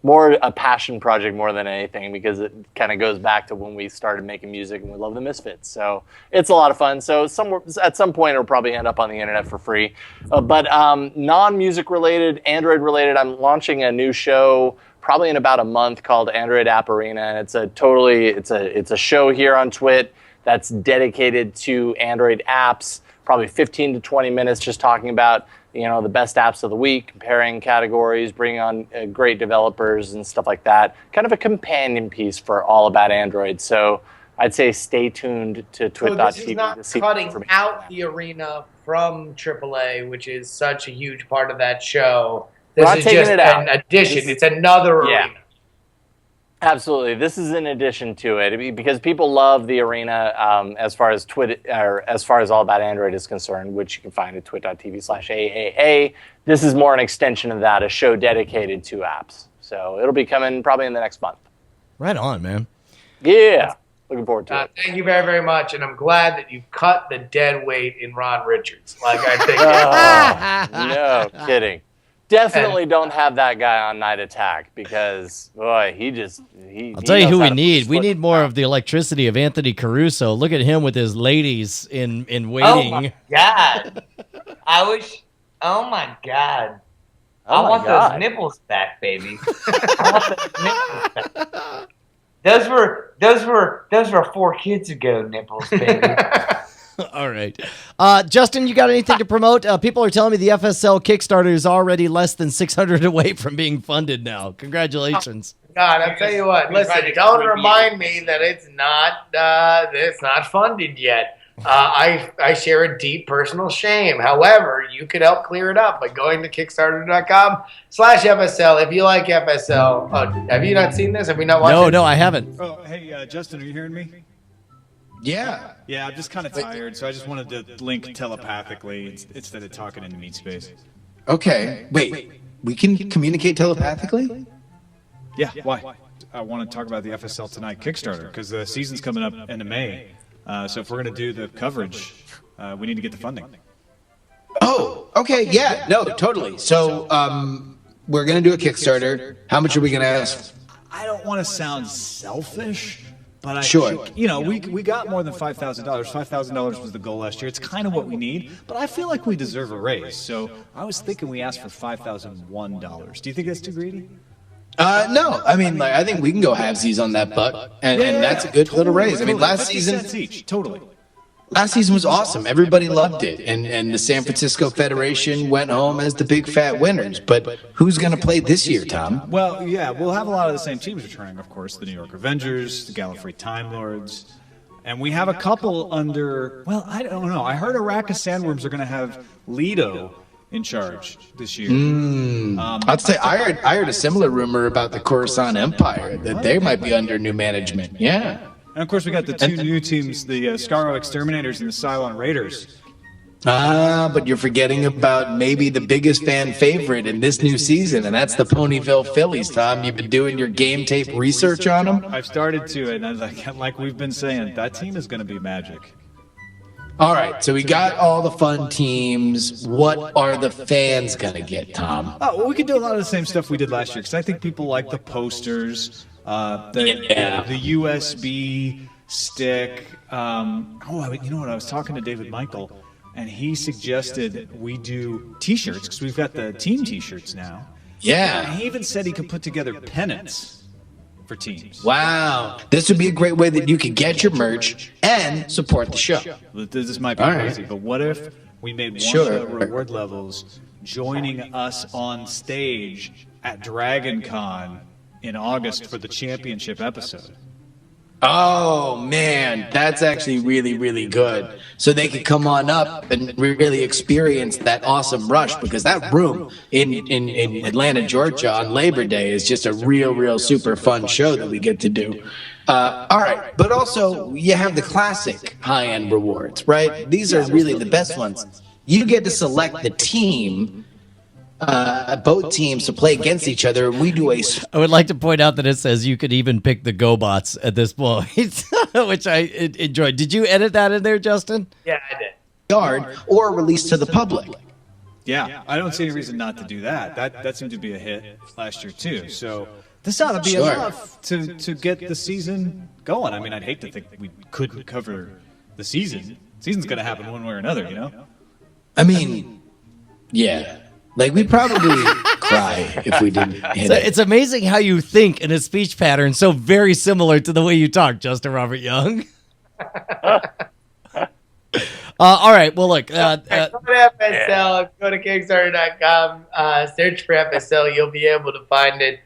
more a passion project more than anything, because it kind of goes back to when we started making music and we love the Misfits. So it's a lot of fun. So at some point it'll probably end up on the internet for free. But non-music related, Android related, I'm launching a new show probably in about a month called Android App Arena, and it's a show here on Twit that's dedicated to Android apps. Probably 15 to 20 minutes, just talking about the best apps of the week, comparing categories, bringing on great developers and stuff like that. Kind of a companion piece for all about Android. So I'd say stay tuned to twit.tv. So this is not to see cutting out the arena from AAA, which is such a huge part of that show. This is just an addition. It's another arena. Absolutely, this is an addition to it, because people love the arena as far as as far as All About Android is concerned, which you can find at twit.tv/AAA. This is more an extension of that, a show dedicated to apps. So it'll be coming probably in the next month. Right on, man. Yeah, looking forward to it. Thank you very, very much, and I'm glad that you cut the dead weight in Ron Richards. Like I think. No kidding. Definitely don't have that guy on Night Attack, because boy, I'll tell you who we need. We need more of the electricity of Anthony Caruso. Look at him with his ladies in waiting. Oh my god! Oh my god! I want those nipples back, baby. I want those nipples back. Those were 4 kids ago nipples, baby. All right. Justin, you got anything to promote? People are telling me the FSL Kickstarter is already less than 600 away from being funded now. Congratulations. God, I'll tell you what. Listen, don't remind me that it's not funded yet. I share a deep personal shame. However, you could help clear it up by going to Kickstarter.com/FSL. If you like FSL, have you not seen this? Have we not watched it? No, I haven't. Oh, hey, Justin, are you hearing me? Yeah. Yeah, I'm just kind of tired, so I just wanted to link telepathically instead of talking into meat space. Okay. Wait, we can communicate telepathically? Yeah, why? I want to talk about the FSL Tonight Kickstarter, because the season's coming up into May. So if we're going to do the coverage, we need to get the funding. Oh, okay, yeah, no, totally. So we're going to do a Kickstarter. How much are we going to ask? I don't want to sound selfish, but Sure. we got more than $5,000. $5,000 was the goal last year. It's kind of what we need, but I feel like we deserve a raise. So I was thinking we asked for $5,001. Do you think that's too greedy? No. I mean, I think we can go halvesies on that buck, and that's a good little raise. I mean, last season, 50 cents each, totally. Last season was awesome. Everybody loved it, and the San Francisco Federation went home as the big fat winners. But who's going to play this year, Tom? Well, yeah, we'll have a lot of the same teams returning, of course. The New York Avengers, the Gallifrey Time Lords, and we have a couple under. Well, I don't know. I heard Arrakis Sandworms are going to have Leto in charge this year. I'd say I heard a similar rumor about the Coruscant Empire, that they might be under new management. Yeah. And of course, we got the two new teams, the Skaro Exterminators and the Cylon Raiders. But you're forgetting about maybe the biggest fan favorite in this new season, and that's the Ponyville Phillies, Tom. You've been doing your game tape research on them? I've started to, and like we've been saying, that team is going to be magic. All right, so we got all the fun teams. What are the fans going to get, Tom? Oh, well, we could do a lot of the same stuff we did last year, because I think people like the posters, the USB stick. You know what? I was talking to David Michael, and he suggested we do T-shirts, because we've got the team T-shirts now. Yeah. And he even said he could put together pennants for teams. Wow. This would be a great way that you could get your merch and support the show. This might be crazy, but what if we made one of the reward levels joining us on stage at Dragon Con in August for the championship episode? Oh, man, that's actually really, really good. So they could come on up and really experience that awesome rush, because that room in Atlanta, Georgia on Labor Day is just a real super fun show that we get to do. All right, but also you have the classic high-end rewards, right? These are really the best ones. You get to select the team, both teams, to play against each other. We do a... I would like to point out that it says you could even pick the GoBots at this point, which I enjoyed. Did you edit that in there, Justin? Yeah, I did. ...yard or release to the public. Yeah, I don't see any reason not to do that. That seemed to be a hit last year, too. So This ought to be Sure. enough to get the season going. I mean, I'd hate to think we couldn't cover the season. Season's going to happen one way or another, you know? I mean, yeah. Like, we'd probably cry if we didn't hit So it. it's amazing how you think in a speech pattern so very similar to the way you talk, Justin Robert Young. All right. Well, look. Go to FSL. Go to Kickstarter.com. Search for FSL. You'll be able to find it.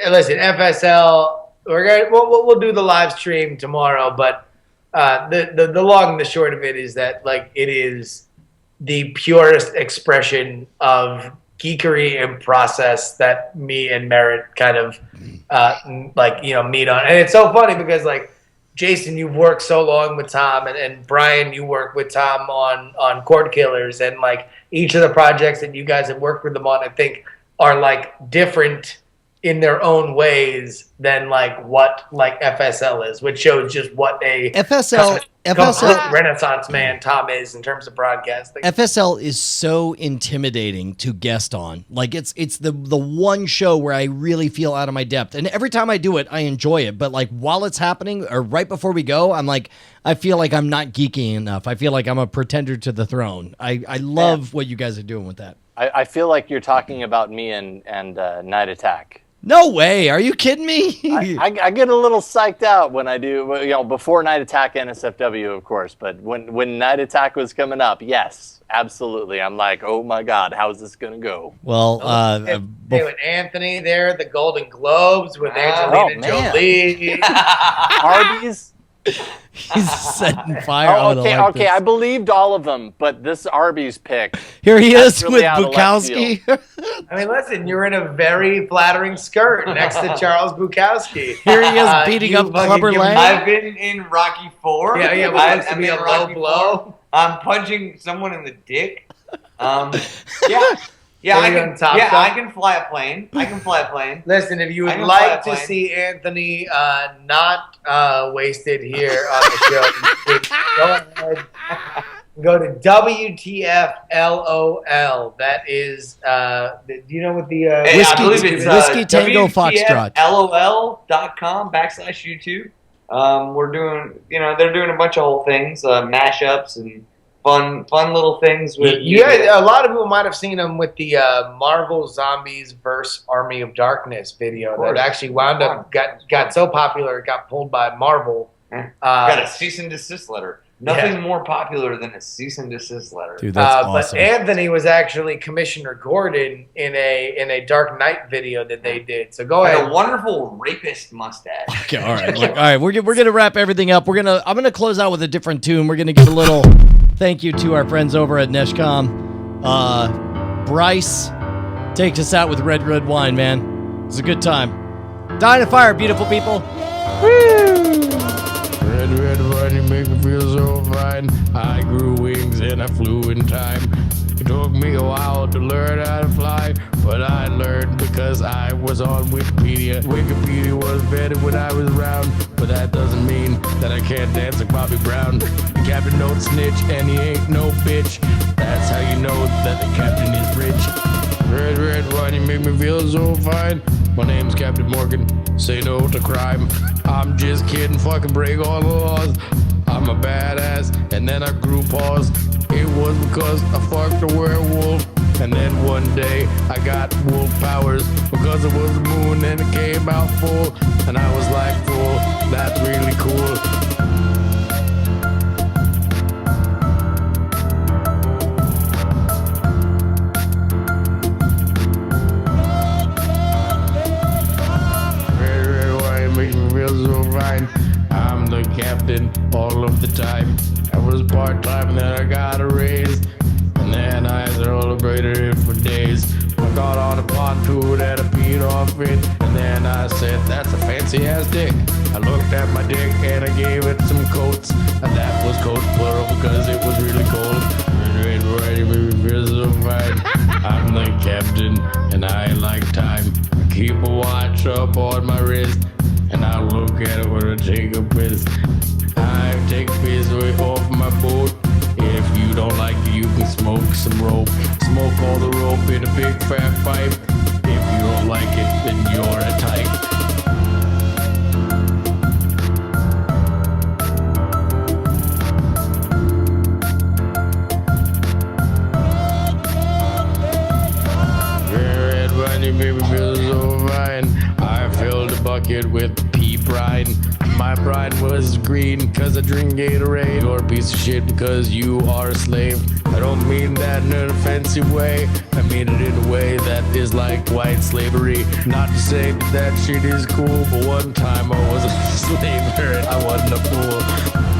Listen, FSL. We'll do the live stream tomorrow. But the long and the short of it is that like it is the purest expression of geekery and process that me and Merritt kind of meet on. And it's so funny because like. Jason, you've worked so long with Tom, and Brian, you work with Tom on Court Killers, and like each of the projects that you guys have worked with them on, I think are like different in their own ways than like what like FSL is, which shows just what a FSL complete Renaissance man Tom is in terms of broadcasting. FSL is so intimidating to guest on. Like it's the one show where I really feel out of my depth. And every time I do it, I enjoy it. But like while it's happening or right before we go, I'm like, I feel like I'm not geeky enough. I feel like I'm a pretender to the throne. I love what you guys are doing with that. I feel like you're talking about me and Night Attack. No way. Are you kidding me? I get a little psyched out when I do, you know, before Night Attack NSFW, of course, but when Night Attack was coming up, yes, absolutely. I'm like, oh my God, how's this going to go? Well, with Anthony there, the Golden Globes with Angelina Jolie. Arby's. He's setting fire. Okay, I believed all of them, but this Arby's pick. Here he is really with out of left Bukowski. I mean, listen, you're in a very flattering skirt next to Charles Bukowski. Here he is beating up Clubber Lang. I've been in Rocky 4. Yeah, what looks to be a low blow. I'm punching someone in the dick. I can fly a plane. Listen, if you would like to see Anthony not wasted here on the show, go ahead. Go to WTF LOL. That is, do you know what the I believe it's Whiskey Tango Foxtrot. LOL.com/YouTube. We're doing, they're doing a bunch of whole things, mashups and fun little things with you guys, a lot of people might have seen them with the Marvel Zombies vs. Army of Darkness video that actually wound up got so popular it got pulled by Marvel. Got a cease and desist letter. Nothing more popular than a cease and desist letter. Dude, that's awesome. But Anthony was actually Commissioner Gordon in a Dark Knight video that they did. So go ahead. A wonderful rapist mustache. Okay, all right. Look, all right, we're gonna wrap everything up. I'm gonna close out with a different tune. We're gonna give a little thank you to our friends over at Neshcom. Bryce takes us out with Red Wine, man. It's a good time. Dying of fire, beautiful people. Red wine, you make me feel so fine. I grew wings and I flew in time. It took me a while to learn how to fly, but I learned because I was on Wikipedia. Wikipedia was better when I was around, but that doesn't mean that I can't dance like Bobby Brown. The captain don't snitch and he ain't no bitch. That's how you know that the captain is rich. Red wine, you make me feel so fine. My name's Captain Morgan, say no to crime. I'm just kidding, fucking break all the laws. I'm a badass, and then I grew paws. It was because I fucked a werewolf, and then one day I got wolf powers because it was the moon and it came out full, and I was like, cool, that's really cool. Makes me feel so fine. I'm the captain all of the time. I was part-time and then I got a raise, and then I celebrated it for days. I got on a pontoon and I peed off it, and then I said, that's a fancy-ass dick. I looked at my dick and I gave it some coats, and that was coats plural because it was really cold. Red wine, make me feel so fine. I'm the captain and I like time. I keep a watch up on my wrist, and I look at it when I take a piss. I take a piss way off my boat. If you don't like it, you can smoke some rope. Smoke all the rope in a big fat pipe. If you don't like it, then you're a tyke. Red wine, baby, feels so fine. I filled a bucket with pea brine. My brine was green cause I drink Gatorade. You're a piece of shit because you are a slave. I don't mean that in an offensive way. I mean it in a way that is like white slavery. Not to say that shit is cool, but one time I was a slaver and I wasn't a fool.